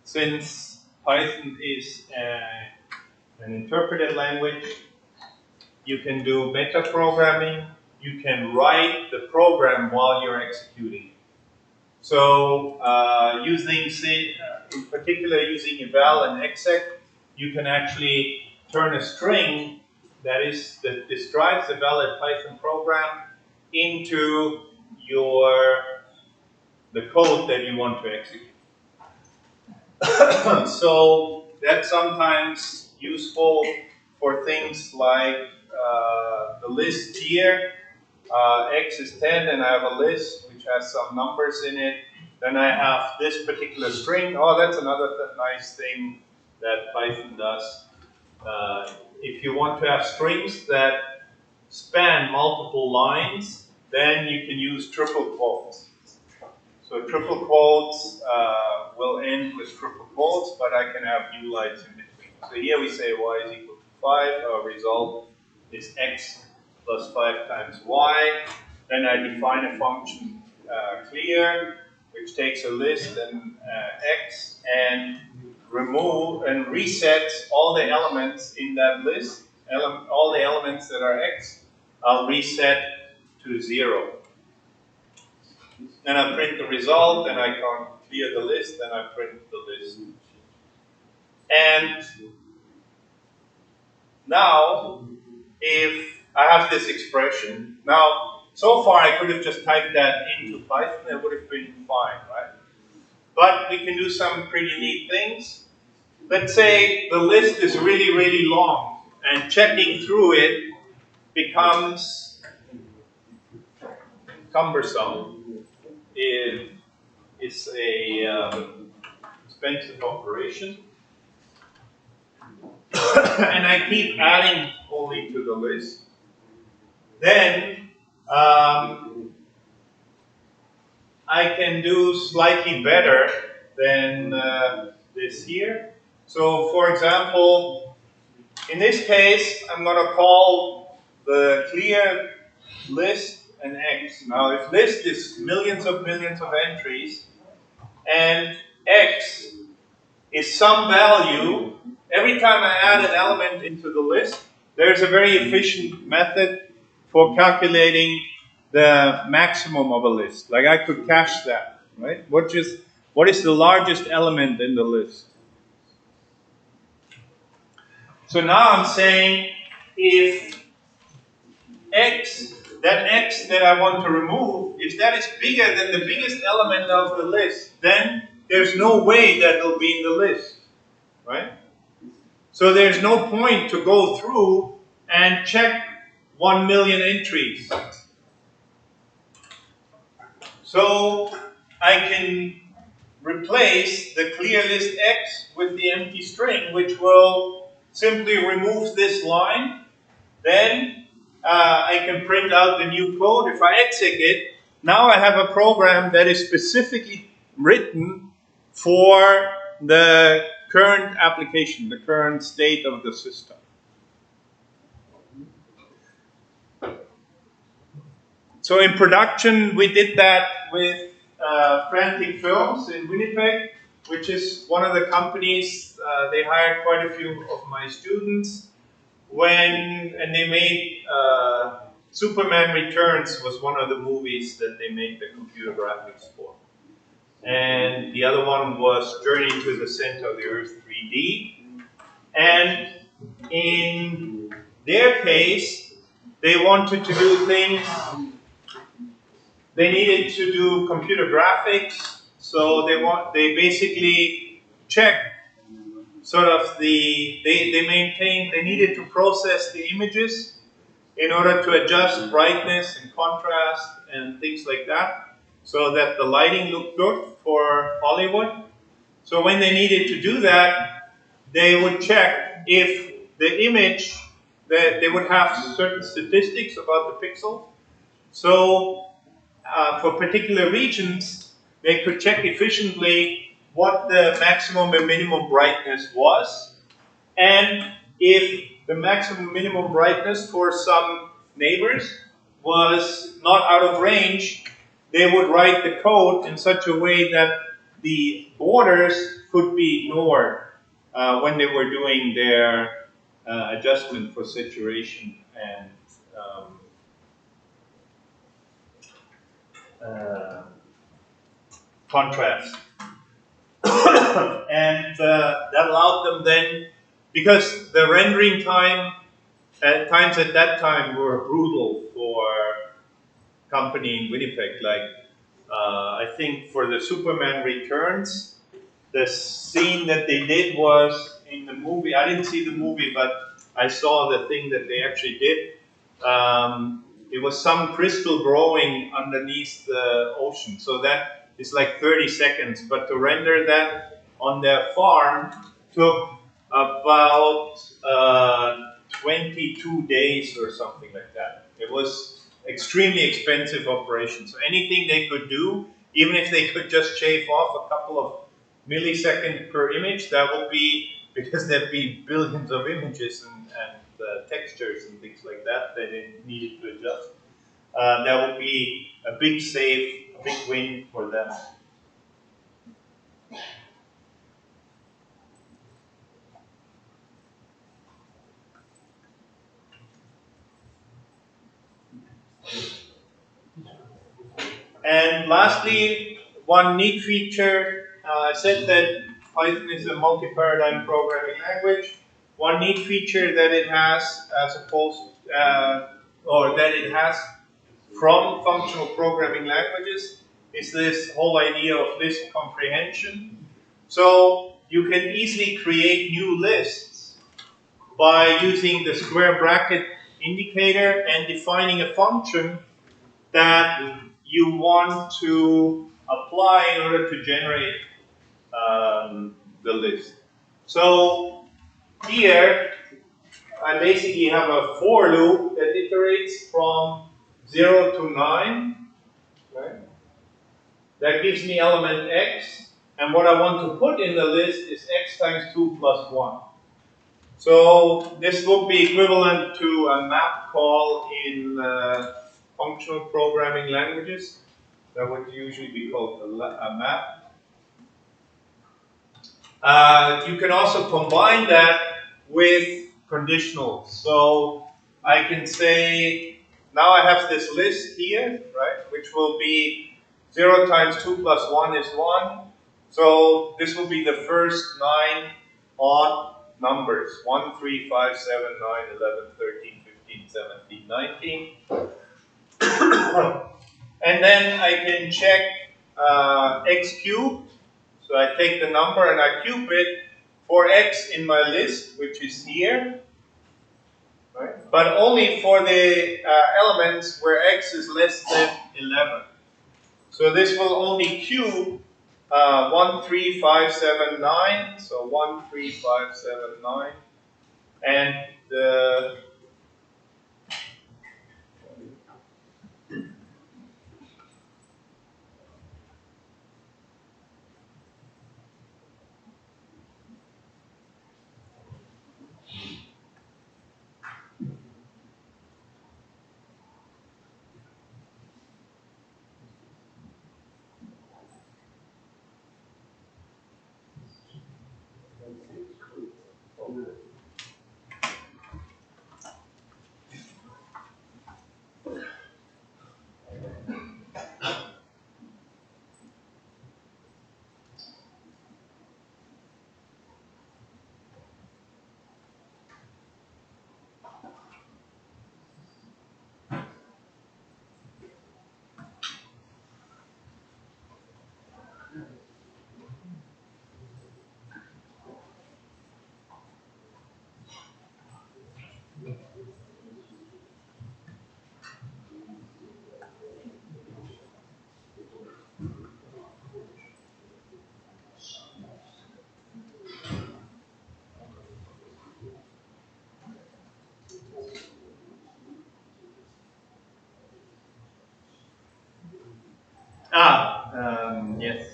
since Python is an interpreted language, you can do metaprogramming. You can write the program while you're executing. So in particular using eval and exec, you can actually turn a string that describes the valid Python program into the code that you want to execute. So that's sometimes useful for things like the list here. X is 10 and I have a list which has some numbers in it. Then I have this particular string. Oh, that's another nice thing that Python does. If you want to have strings that span multiple lines, then you can use triple quotes. So triple quotes will end with triple quotes, but I can have new lines in between. So here we say y is equal to 5. Our result is x plus 5 times y. Then I define a function clear, which takes a list and x and resets all the elements in that list. All the elements that are x, I'll reset to 0. Then I print the result, then I can clear the list, then I print the list. And now, if I have this expression, now, so far I could have just typed that into Python, it would have been fine, right? But we can do some pretty neat things. Let's say the list is really, really long, and checking through it becomes cumbersome. It's a expensive operation. And I keep adding only to the list. Then I can do slightly better than this here. So for example, in this case, I'm going to call the clear list an X. Now if list is millions of entries, and X is some value, every time I add an element into the list, there's a very efficient method for calculating the maximum of a list. Like I could cache that, right? What is the largest element in the list? So now I'm saying if X, that X that I want to remove, if that is bigger than the biggest element of the list, then there's no way that it'll be in the list, right? So there's no point to go through and check 1 million entries. So I can replace the clear list X with the empty string, which will simply remove this line. Then I can print out the new code. If I exit it, now I have a program that is specifically written for the current application, the current state of the system. So in production, we did that with Frantic Films in Winnipeg, which is one of the companies. They hired quite a few of my students. And they made Superman Returns was one of the movies that they made the computer graphics for. And the other one was Journey to the Center of the Earth 3D. And in their case, they wanted to do things. They needed to do computer graphics, so they basically checked sort of they needed to process the images in order to adjust brightness and contrast and things like that, so that the lighting looked good for Hollywood. So when they needed to do that, they would check if the image, that they would have certain statistics about the pixel. So for particular regions, they could check efficiently what the maximum and minimum brightness was, and if the maximum minimum brightness for some neighbors was not out of range, they would write the code in such a way that the borders could be ignored when they were doing their adjustment for saturation and contrast. And that allowed them then, because the rendering time times at that time were brutal for company in Winnipeg. Like I think for the Superman Returns, the scene that they did was in the movie. I didn't see the movie, but I saw the thing that they actually did. It was some crystal growing underneath the ocean. So that is like 30 seconds. But to render that on their farm took about 22 days or something like that. It was extremely expensive operation. So anything they could do, even if they could just shave off a couple of milliseconds per image, that would be, because there'd be billions of images and textures and things like that they needed to adjust. That would be a big save, a big win for them. And lastly, one neat feature, I said that Python is a multi-paradigm programming language. one neat feature that it has, as opposed, or that it has from functional programming languages, is this whole idea of list comprehension. So you can easily create new lists by using the square bracket indicator and defining a function that you want to apply in order to generate the list. So here I basically have a for loop that iterates from 0 to 9. Right? That gives me element x, and what I want to put in the list is x times 2 plus 1. So this would be equivalent to a map call in functional programming languages. That would usually be called a map. You can also combine that with conditionals. So I can say, now I have this list here, right, which will be 0 times 2 plus 1 is 1. So this will be the first 9 odd numbers, 1, 3, 5, 7, 9, 11, 13, 15, 17, 19. And then I can check x cubed. So I take the number and I cube it for x in my list, which is here. Right? But only for the elements where x is less than 11. So this will only cube 1, 3, 5, 7, 9. So 1, 3, 5, 7, 9. And the yes.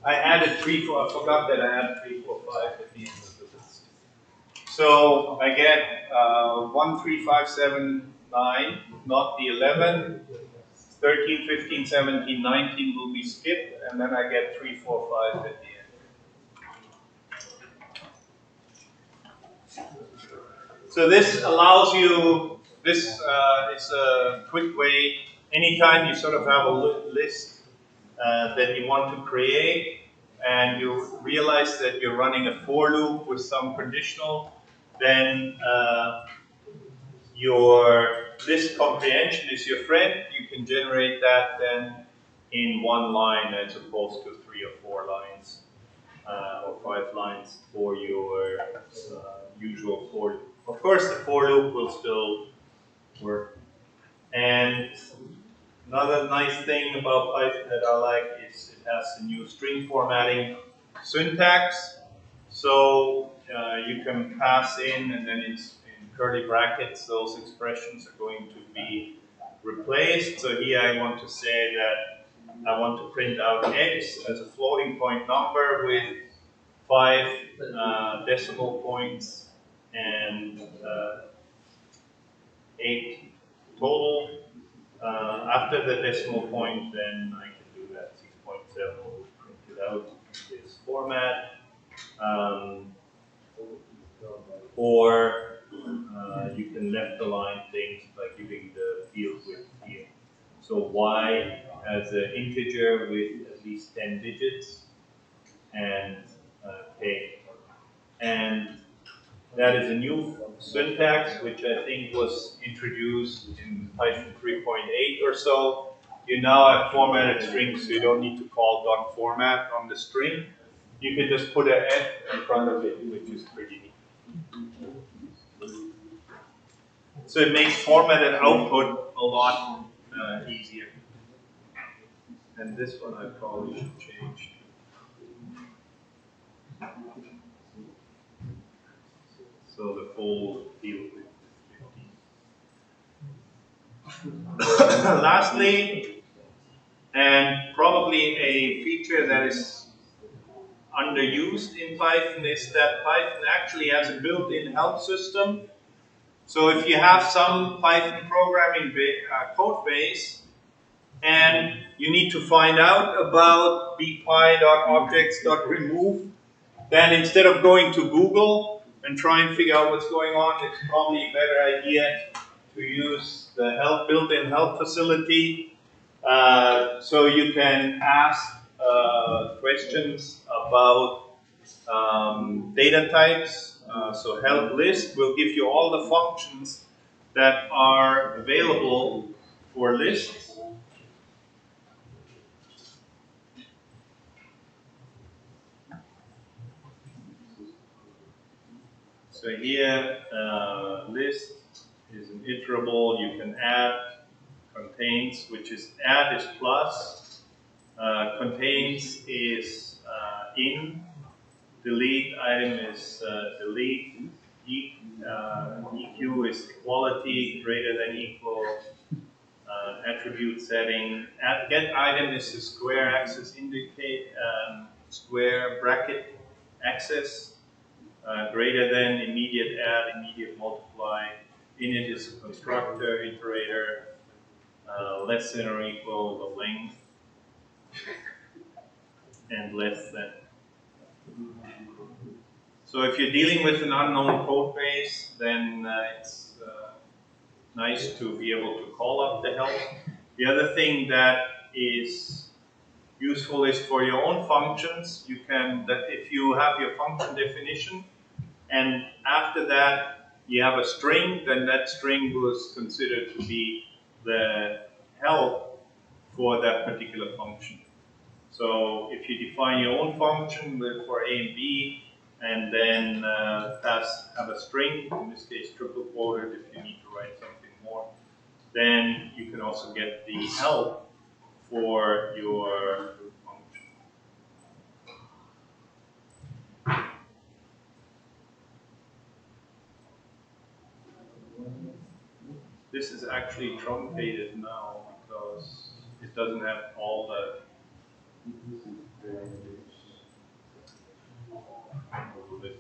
I added 3, 4. I forgot that I added 3, 4, 5 at the end of the list. So I get 1, 3, 5, 7, 9, not the 11. 13, 15, 17, 19 will be skipped, and then I get 3, 4, 5 at the end. So this allows you, this is a quick way, anytime you sort of have a list that you want to create, and you realize that you're running a for loop with some conditional, then your list comprehension is your friend. You can generate that then in one line as opposed to 3 or 4 lines or 5 lines for your usual for loop. Of course, the for loop will still work. And another nice thing about Python that I like is it has the new string formatting syntax. So you can pass in, and then it's in curly brackets, those expressions are going to be replaced. So here I want to say that I want to print out x as a floating point number with 5 decimal points and 8 total. After the decimal point, then I can do that 6.7 will print it out in this format. Or you can left align things by giving the field width here. So y as an integer with at least 10 digits, and K. And that is a new syntax, which I think was introduced in Python 3.8 or so. You now have formatted strings, so you don't need to call dot format on the string. You can just put an F in front of it, which is pretty neat. So it makes formatted output a lot easier. And this one I probably should change. So the full field width is 15. Lastly, and probably a feature that is underused in Python is that Python actually has a built-in help system. So if you have some Python programming code base and you need to find out about bpy.objects.remove, then instead of going to Google and try and figure out what's going on, it's probably a better idea to use the built-in help facility. So you can ask questions about data types. So help list will give you all the functions that are available for lists. So here, list is an iterable. You can add contains, which is add is plus. Contains is in. Delete item is delete. EQ is equality, greater than equal. Attribute setting. Get item is the square axis indicate square bracket axis. Greater than, immediate add, immediate multiply. Init is a constructor, iterator, less than or equal the length, and less than. So if you're dealing with an unknown code base, then it's nice to be able to call up the help. The other thing that is useful is for your own functions. You can, that if you have your function definition, and after that you have a string, then that string was considered to be the help for that particular function. So if you define your own function for A and B, and then have a string, in this case triple quoted if you need to write something more, then you can also get the help for your function. This is actually truncated now because it doesn't have all the list.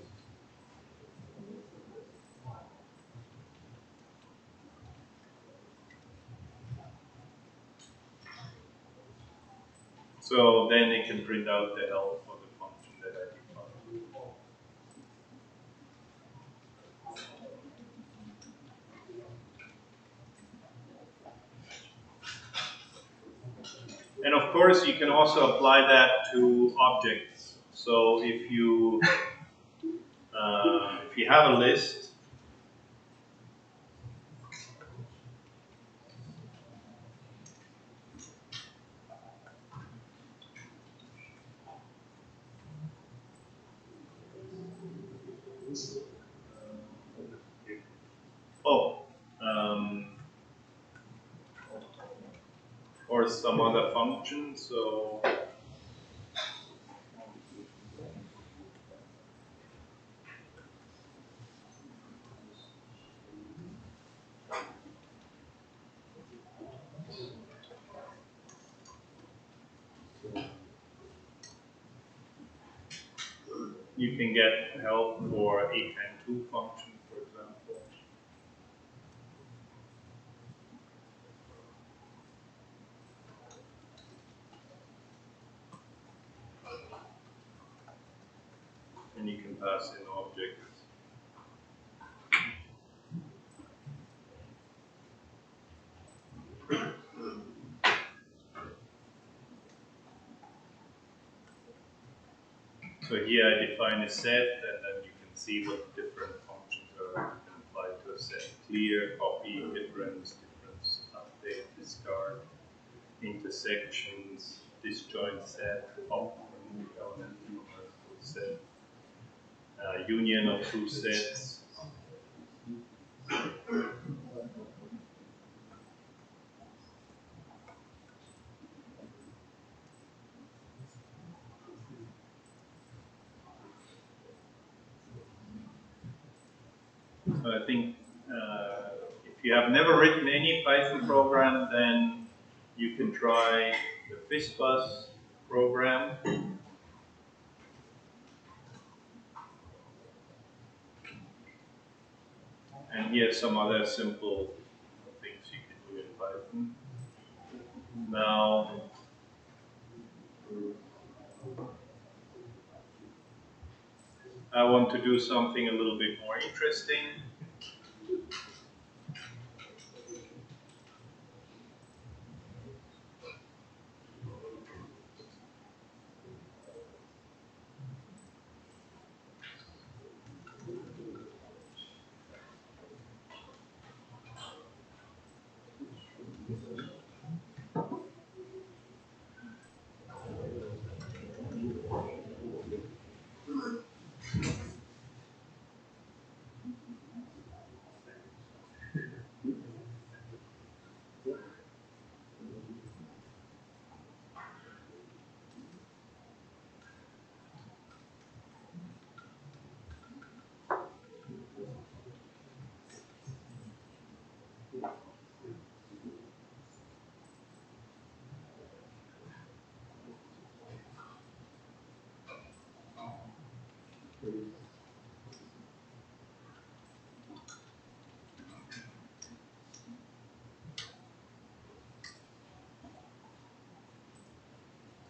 So then it can print out the help for the function that I defined. And of course, you can also apply that to objects. So if you have a list, or some other function. So you can get help for a and 2 function, for example. And you can pass in objects. So here I define a set, and then you can see what different functions are applied to a set. Clear, copy, difference, update, discard, intersections, disjoint set, pop, remove element from a set, union of two sets. So I think if you have never written any Python program, then you can try the FISBUS program. And here's some other simple things you can do in Python. Now, I want to do something a little bit more interesting.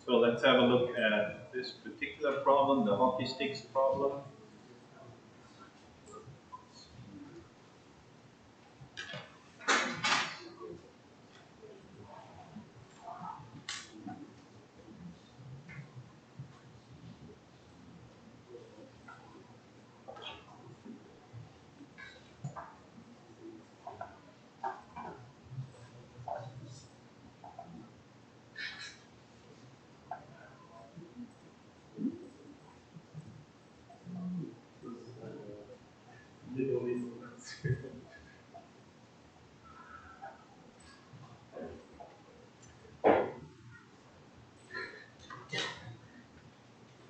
So let's have a look at this particular problem, the hockey sticks problem.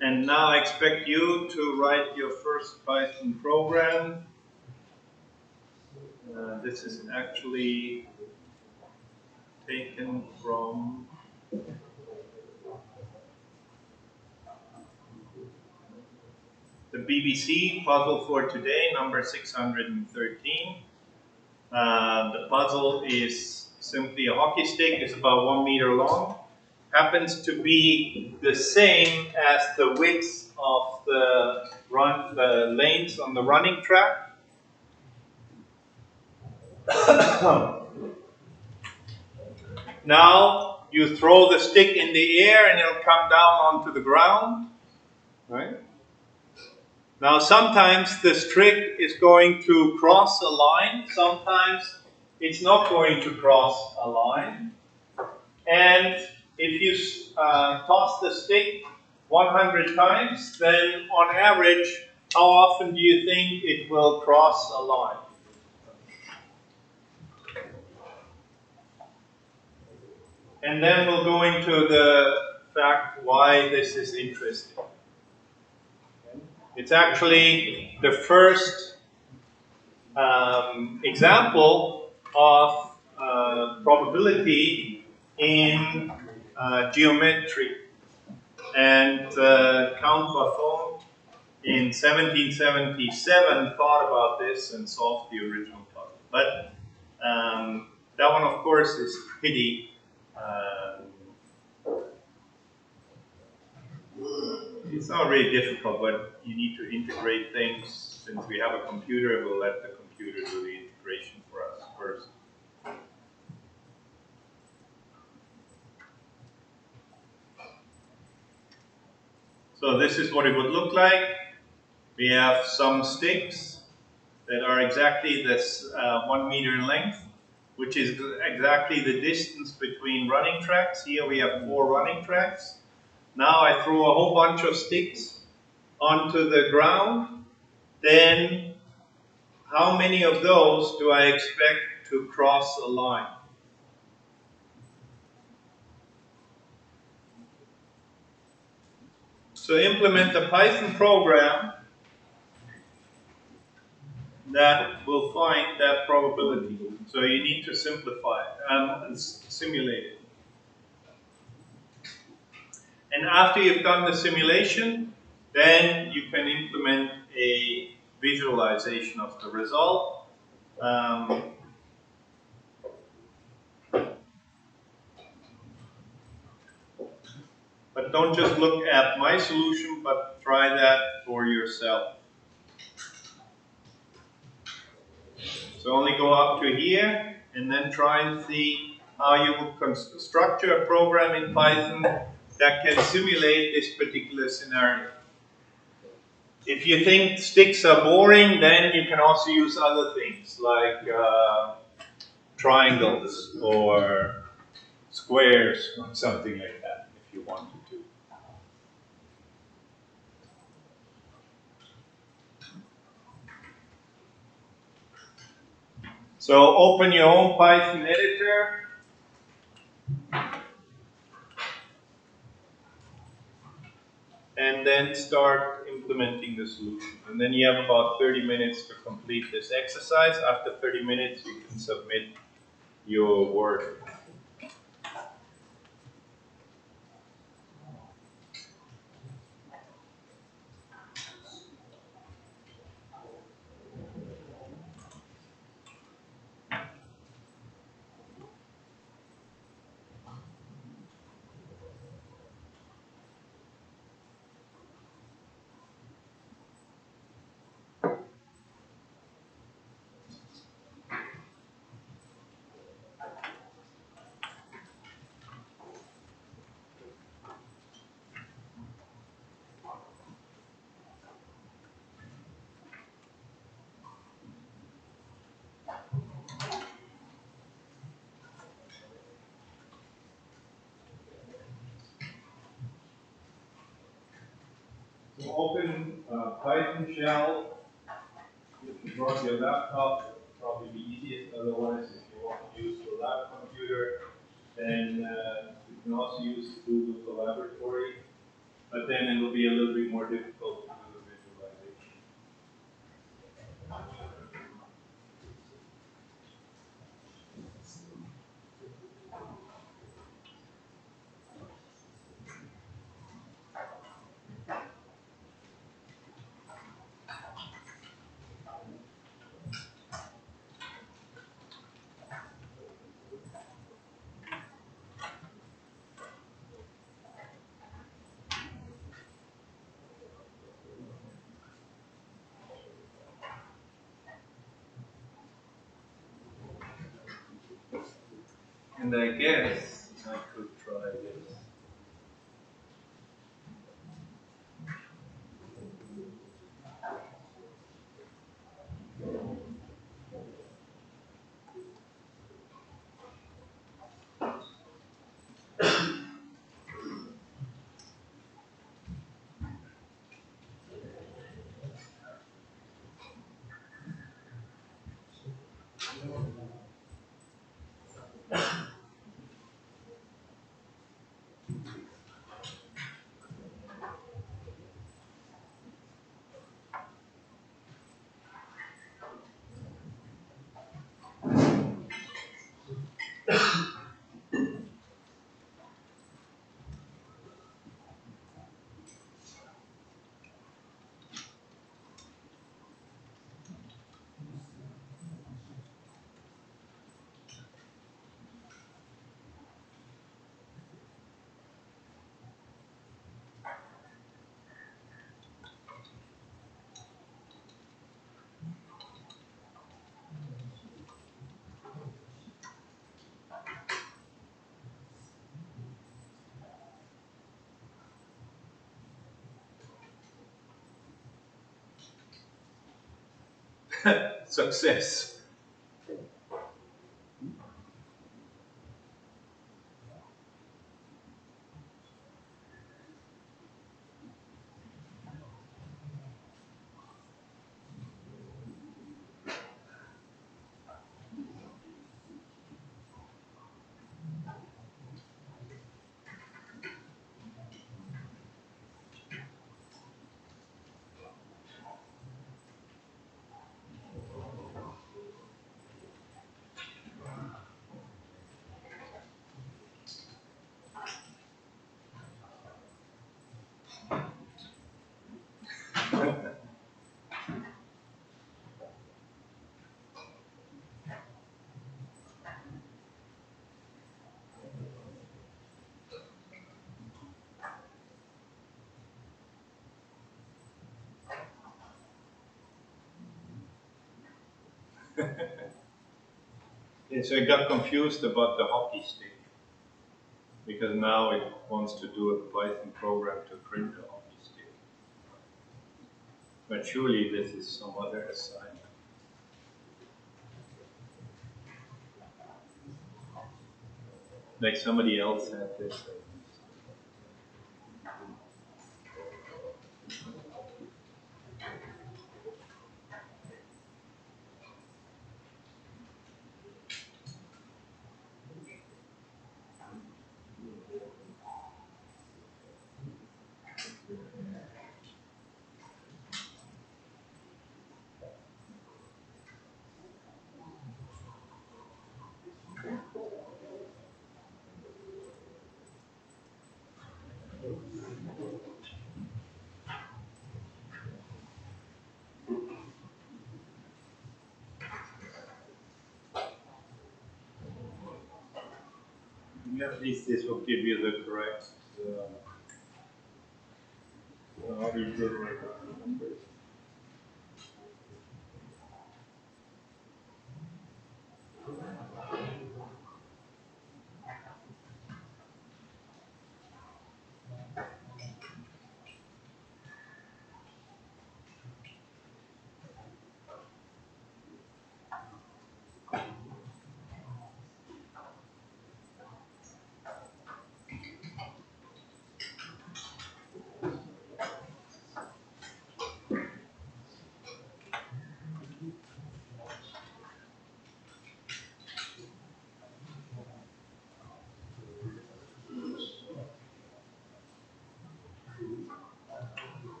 And now I expect you to write your first Python program. This is actually taken from the BBC Puzzle for Today, number 613. The puzzle is simply a hockey stick. It's about 1 meter long. Happens to be the same as the width of the lanes on the running track. Now you throw the stick in the air and it'll come down onto the ground. Right? Now sometimes this trick is going to cross a line. Sometimes it's not going to cross a line. And if you toss the stick 100 times, then on average, how often do you think it will cross a line? And then we'll go into the fact why this is interesting. It's actually the first example of probability in geometry. And Count Buffon in 1777 thought about this and solved the original puzzle. But that one, of course, is pretty it's not really difficult, but you need to integrate things. Since we have a computer, we'll let the computer do the integration for us first. So this is what it would look like. We have some sticks that are exactly this 1 meter in length, which is exactly the distance between running tracks. Here we have 4 running tracks. Now I throw a whole bunch of sticks onto the ground. Then how many of those do I expect to cross a line? So implement a Python program that will find that probability. So you need to simplify it and simulate it. And after you've done the simulation, then you can implement a visualization of the result. But don't just look at my solution, but try that for yourself. So only go up to here and then try and see how you would structure a program in Python that can simulate this particular scenario. If you think sticks are boring, then you can also use other things like triangles or squares or something like that if you wanted to. So open your own Python editor. And then start implementing the solution. And then you have about 30 minutes to complete this exercise. After 30 minutes, you can submit your work. So open Python shell. If you run your laptop, it will probably be easiest. Otherwise, if you want to use your lab computer, then you can also use Google Collaboratory. But then it will be a little bit more difficult to do the visualization. And I guess I could try this. Success. Yeah, so I got confused about the hockey stick because now it wants to do a Python program to print a hockey stick. But surely this is some other assignment. Like somebody else had this. Yeah, at least this will give you the correct. How do you generate that?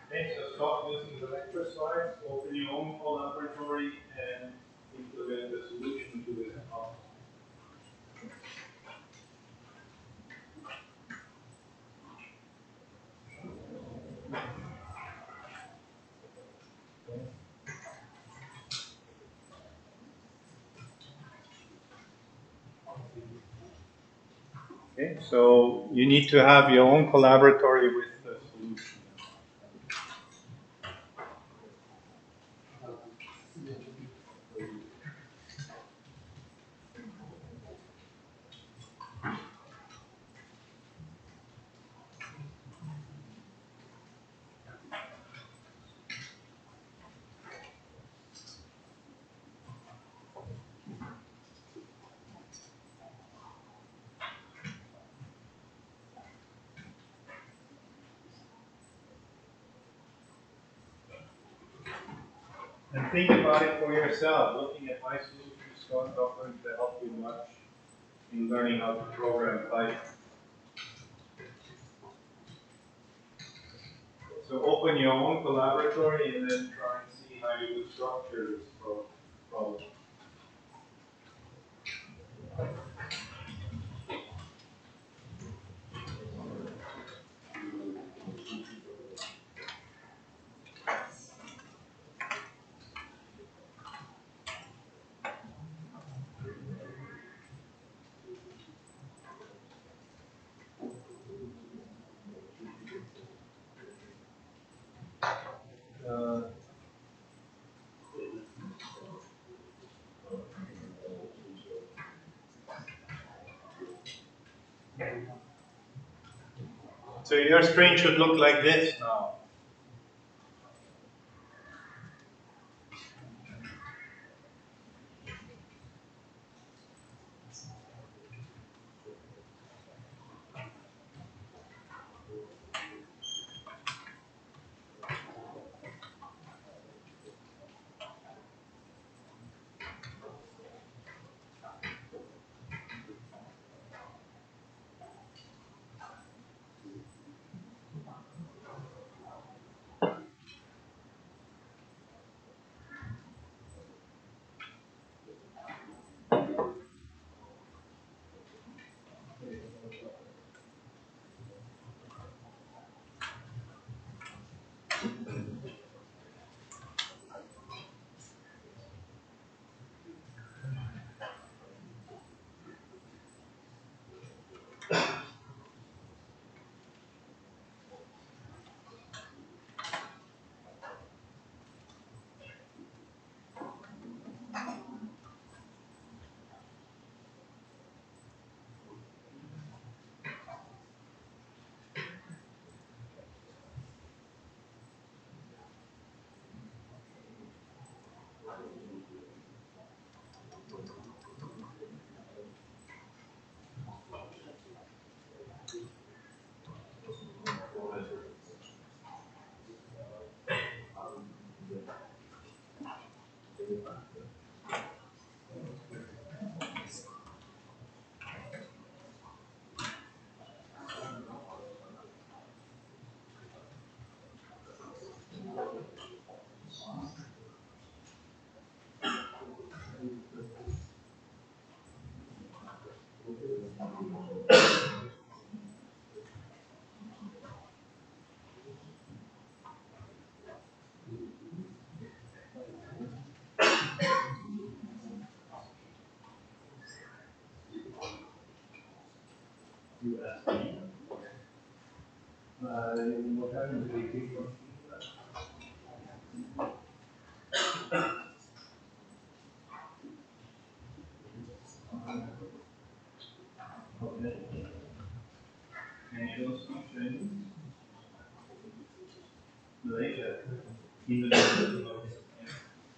Okay, so stop using the lecture slides, open your own laboratory, and implement the solution to the problem. Okay, so you need to have your own collaboratory with the solution. And think about it for yourself. Looking at my solutions is not going to help you much in learning how to program Python. So open your own collaboratory and then try and see how you would structure this problem. So your screen should look like this now.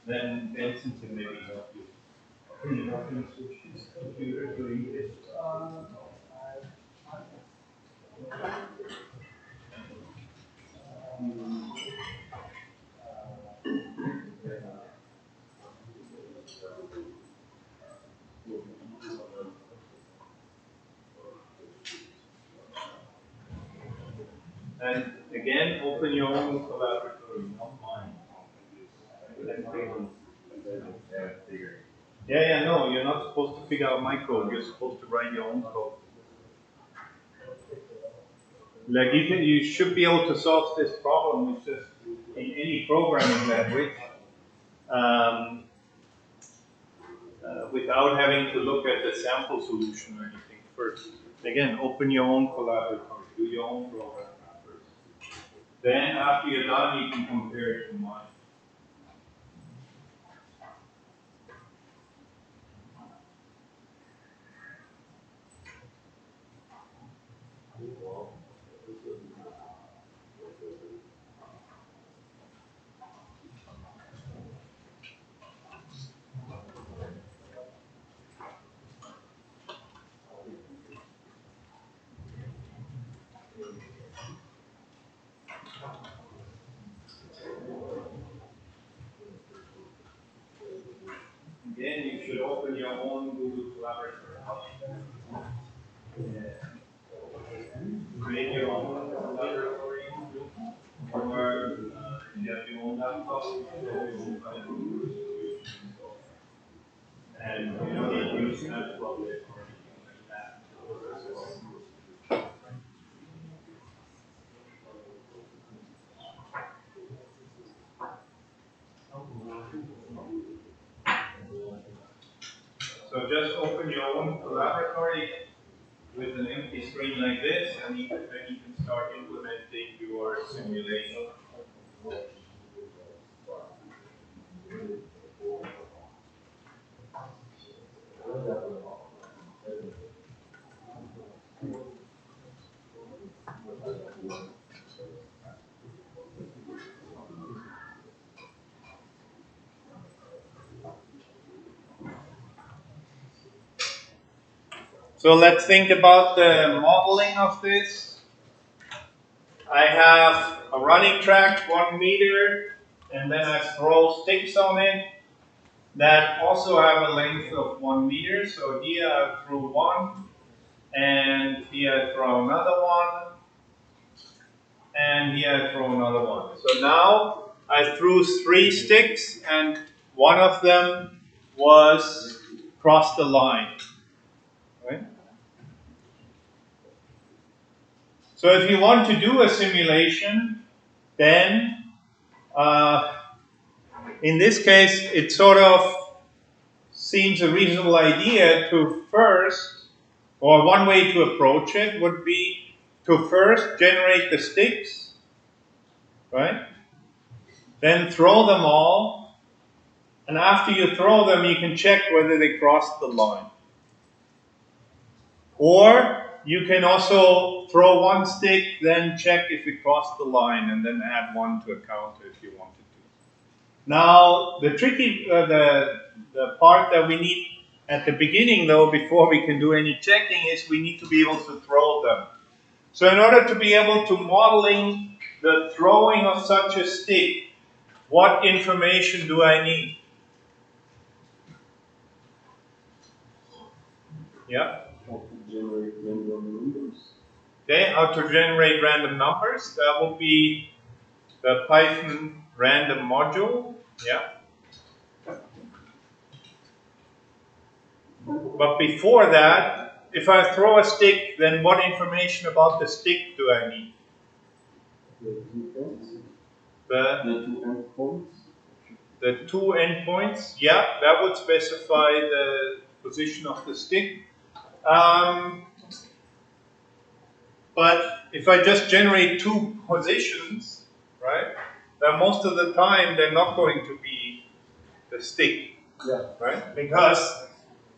Then Benson can maybe help you. You're not going to switch this computer to English. And again, open your own collaboratory, not mine. Yeah, no, you're not supposed to figure out my code. You're supposed to write your own code. Like you should be able to solve this problem with just in any programming language um, without having to look at the sample solution or anything first. Again, open your own collaboratory, do your own program first. Then after you're done, you can compare it to mine. Again, you should open your own Google Collaboratory. Create your own laboratory, or if you have your own laptop, you should have your own file. And you don't need to use Snapchat or anything like that. So just open your own laboratory with an empty screen like this, and then you can start implementing your simulation. So let's think about the modeling of this. I have a running track, 1 meter, and then I throw sticks on it that also have a length of 1 meter. So here I threw one, and here I throw another one, and here I throw another one. So now I threw 3 sticks, and one of them was crossed the line. Right? So if you want to do a simulation, then in this case, it sort of seems a reasonable idea to first, or one way to approach it would be to first generate the sticks, right? Then throw them all, and after you throw them, you can check whether they crossed the line. Or you can also throw 1 stick, then check if it crossed the line, and then add 1 to a counter if you wanted to. Now, the tricky, the part that we need at the beginning, though, before we can do any checking, is we need to be able to throw them. So in order to be able to modeling the throwing of such a stick, what information do I need? Yeah? How to generate random numbers. Okay, how to generate random numbers. That will be the Python random module. Yeah. But before that, if I throw a stick, then what information about the stick do I need? The 2 endpoints. The 2 endpoints, yeah, that would specify the position of the stick. But if I just generate 2 positions, right, then most of the time they're not going to be the stick, right? Because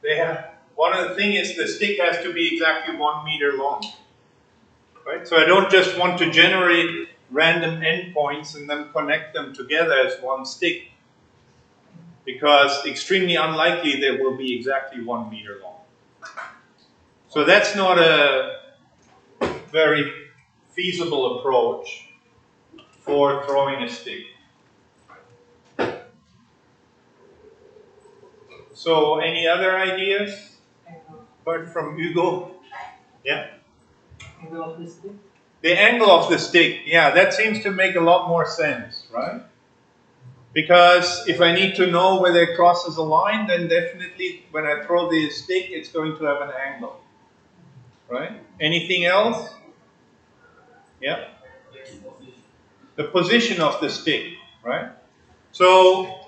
they have, one of the things is the stick has to be exactly 1 meter long, right? So I don't just want to generate random endpoints and then connect them together as 1 stick, because extremely unlikely they will be exactly 1 meter long. So that's not a very feasible approach for throwing a stick. So any other ideas? Apart from Hugo? Yeah? Angle of the stick? The angle of the stick, yeah, that seems to make a lot more sense, right? Because if I need to know whether it crosses a line, then definitely when I throw the stick, it's going to have an angle. Right? Anything else? Yeah? The position of the stick, right? So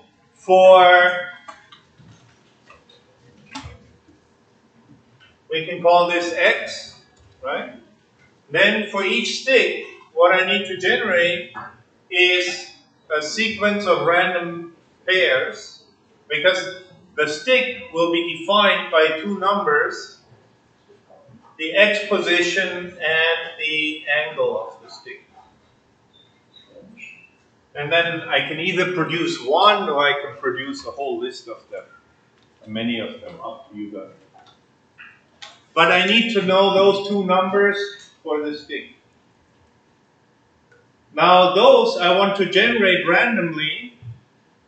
we can call this X, right? Then for each stick, what I need to generate is a sequence of random pairs, because the stick will be defined by 2 numbers, the X position and the angle of the stick. And then I can either produce 1 or I can produce a whole list of them, many of them, up to you guys. But I need to know those 2 numbers for the stick. Now those I want to generate randomly.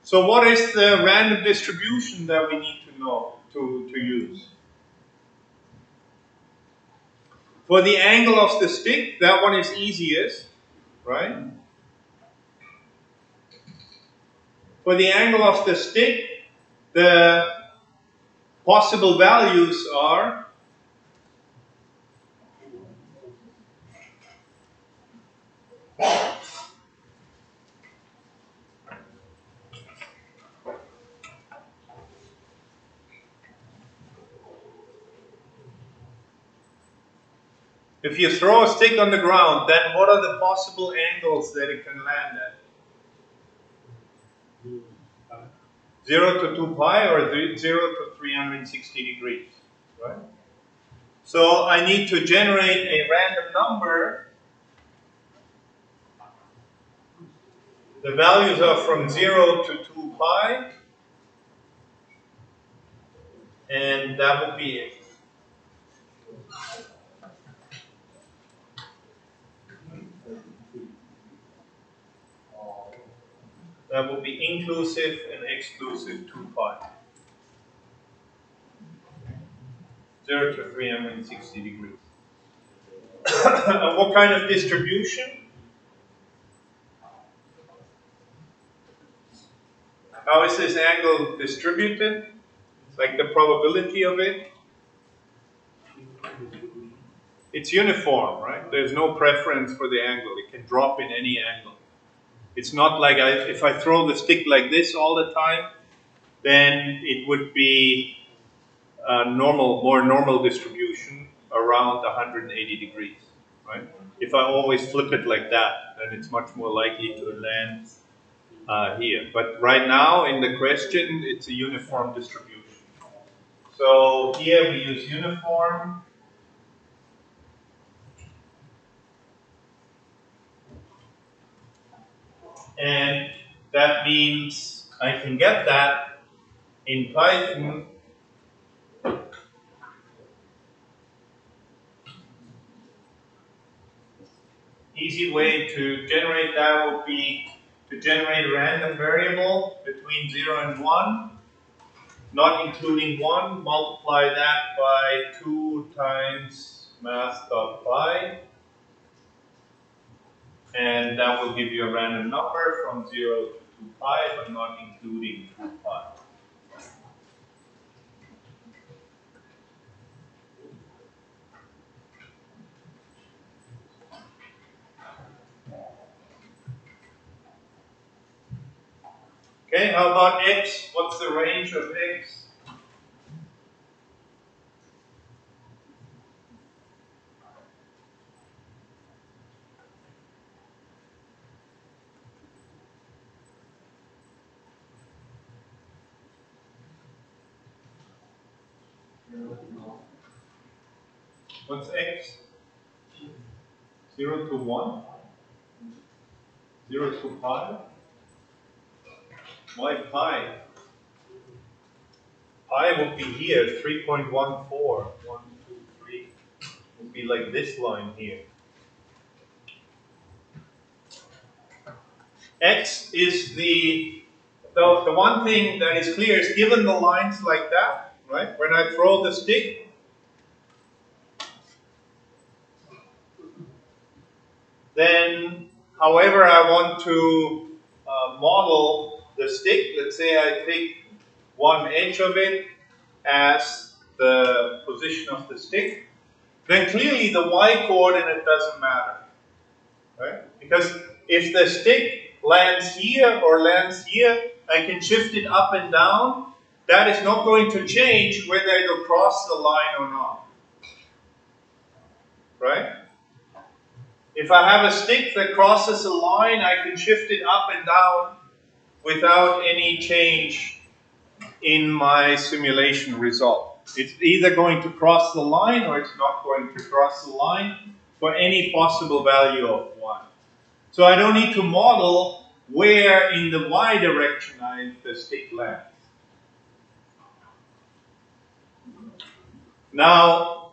So what is the random distribution that we need to know, to use? For the angle of the stick, that one is easiest, right? For the angle of the stick, the possible values are if you throw a stick on the ground, then what are the possible angles that it can land at? 0 to 2 pi or 0 to 360 degrees, right? So I need to generate a random number The values are from 0 to 2 pi, and that would be it. That will be inclusive and exclusive 2 pi. 0 to 360 degrees. And what kind of distribution? How is this angle distributed? Like the probability of it? It's uniform, right? There's no preference for the angle. It can drop in any angle. It's not like if I throw the stick like this all the time, then it would be a more normal distribution around 180 degrees, right? If I always flip it like that, then it's much more likely to land here. But right now in the question, it's a uniform distribution. So here we use uniform. And that means I can get that in Python easy way to generate that would be to generate a random variable between 0 and 1, not including 1, multiply that by 2 times math.pi, and that will give you a random number from 0 to 2 pi, but not including 2 pi. Okay, how about x? What's the range of x? What's x? 0 to 1? 0 to pi? Why pi? Pi would be here, 3.14. 1, 2, 3. Would be like this line here. X is the one thing that is clear is given the lines like that, right? When I throw the stick, then however I want to model the stick, let's say I take one edge of it as the position of the stick, then clearly the y coordinate doesn't matter, right? Because if the stick lands here or lands here, I can shift it up and down. That is not going to change whether it will cross the line or not, right? If I have a stick that crosses a line, I can shift it up and down without any change in my simulation result. It's either going to cross the line or it's not going to cross the line for any possible value of 1. So I don't need to model where in the y direction the stick lands. Now,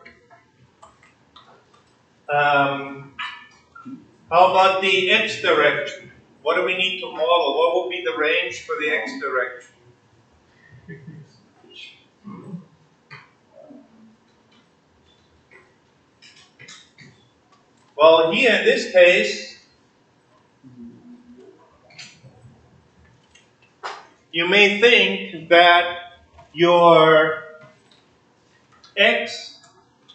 how about the x direction? What do we need to model? What will be the range for the x direction? Well, here in this case, you may think that your x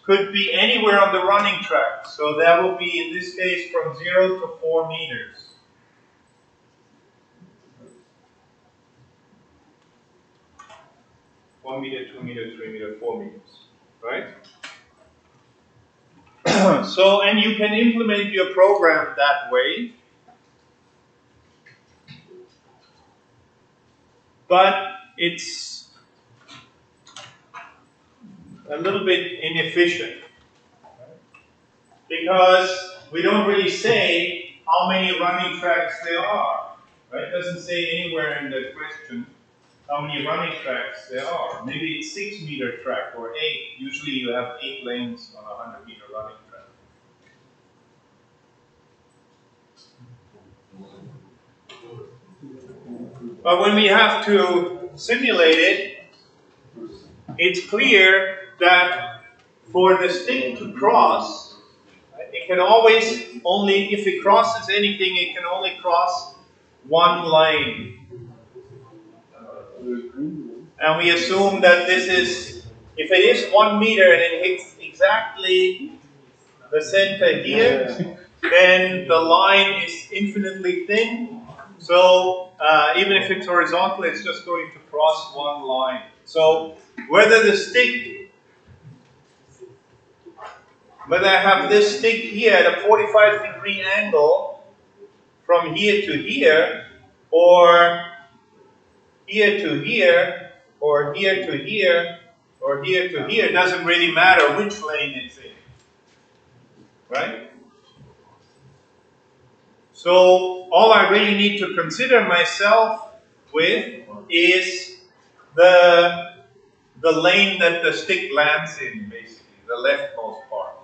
could be anywhere on the running track. So that will be, in this case, from 0 to 4 meters. One meter, 2 meter, 3 meter, 4 meters, right? So, and you can implement your program that way. But it's a little bit inefficient because we don't really say how many running tracks there are. right? It doesn't say anywhere in the question how many running tracks there are. Maybe it's 6-meter track or 8. Usually you have 8 lanes on a 100-meter running track. But when we have to simulate it, it's clear that for the stick to cross, it can always only, if it crosses anything, it can only cross one lane. And we assume that this is, if it is 1 meter and it hits exactly the center here, then the line is infinitely thin. So even if it's horizontal, it's just going to cross one line. So whether I have this stick here at a 45-degree angle from here to here, or here to here, or here to here, or here to here, doesn't really matter which lane it's in, right? So all I really need to consider myself with is the lane that the stick lands in, basically, the leftmost part.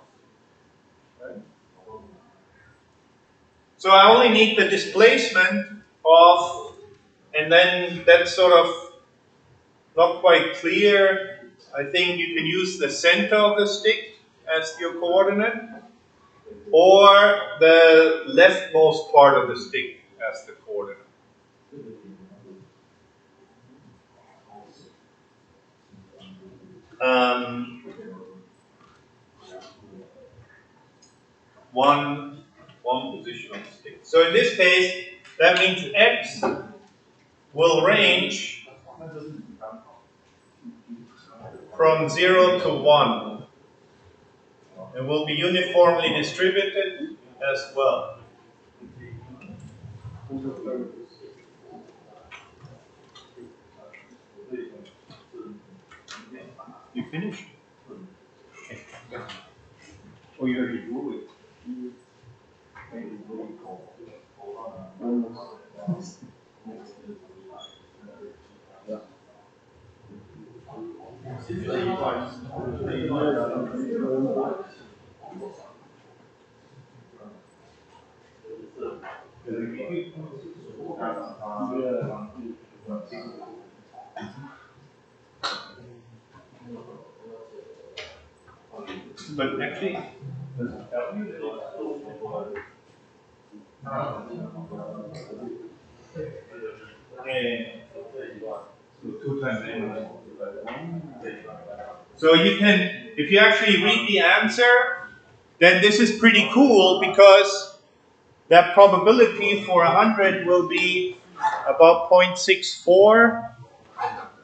Right? So I only need the displacement of, and then that's sort of not quite clear. I think you can use the center of the stick as your coordinate, or the leftmost part of the stick as the coordinate. Um, one position on the stick. So in this case, that means x will range from 0 to 1. It will be uniformly distributed as well. You finished? Oh, you already drew it. But actually, two times n. So you can, if you actually read the answer, then this is pretty cool because that probability for 100 will be about 0.64.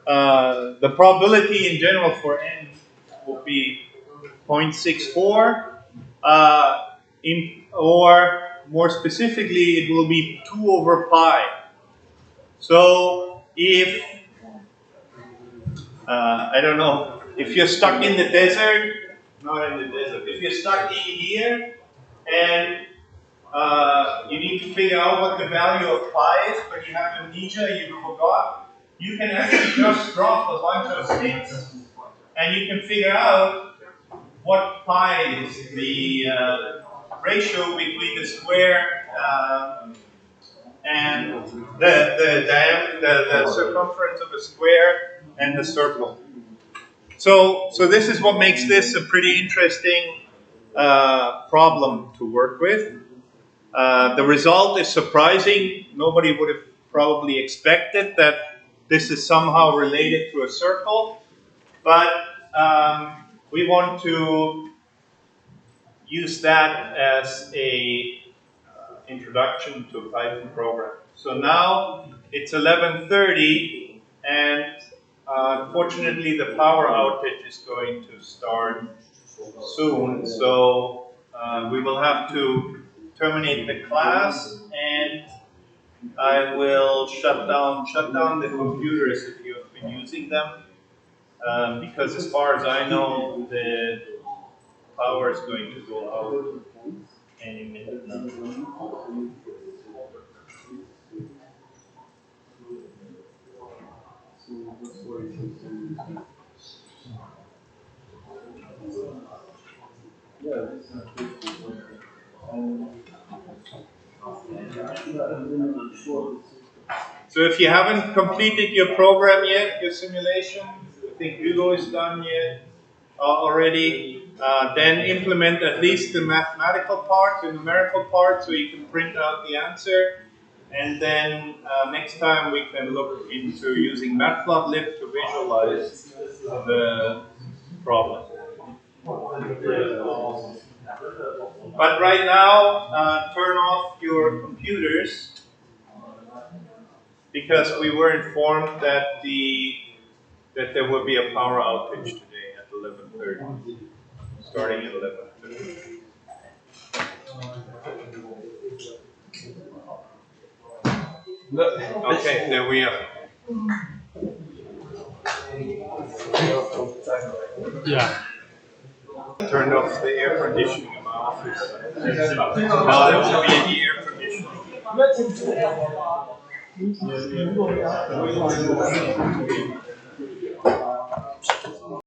The probability in general for n will be 0.64. Or more specifically, it will be 2 over pi. So if, I don't know, if you're stuck in the desert, not in the desert, if you're stuck in here and you need to figure out what the value of pi is, but you have amnesia, you forgot, you can actually just drop a bunch of sticks and you can figure out what pi is, the ratio between the square and the circumference of a square and the circle. So this is what makes this a pretty interesting problem to work with. The result is surprising. Nobody would have probably expected that this is somehow related to a circle, but we want to use that as a introduction to Python programming. So now it's 11:30, and unfortunately the power outage is going to start soon. So we will have to terminate the class, and I will shut down the computers if you have been using them, because as far as I know, the power is going to go out any minute now. So if you haven't completed your program yet, your simulation, I think Hugo is done yet already, then implement at least the mathematical part, the numerical part, so you can print out the answer. And then next time we can look into using Matplotlib to visualize the problem. But right now, turn off your computers, because we were informed that there will be a power outage today at 11:30, starting at 11:30. Okay, there we are. Yeah. Turned off the air conditioning in my office. Now there will be any air conditioning.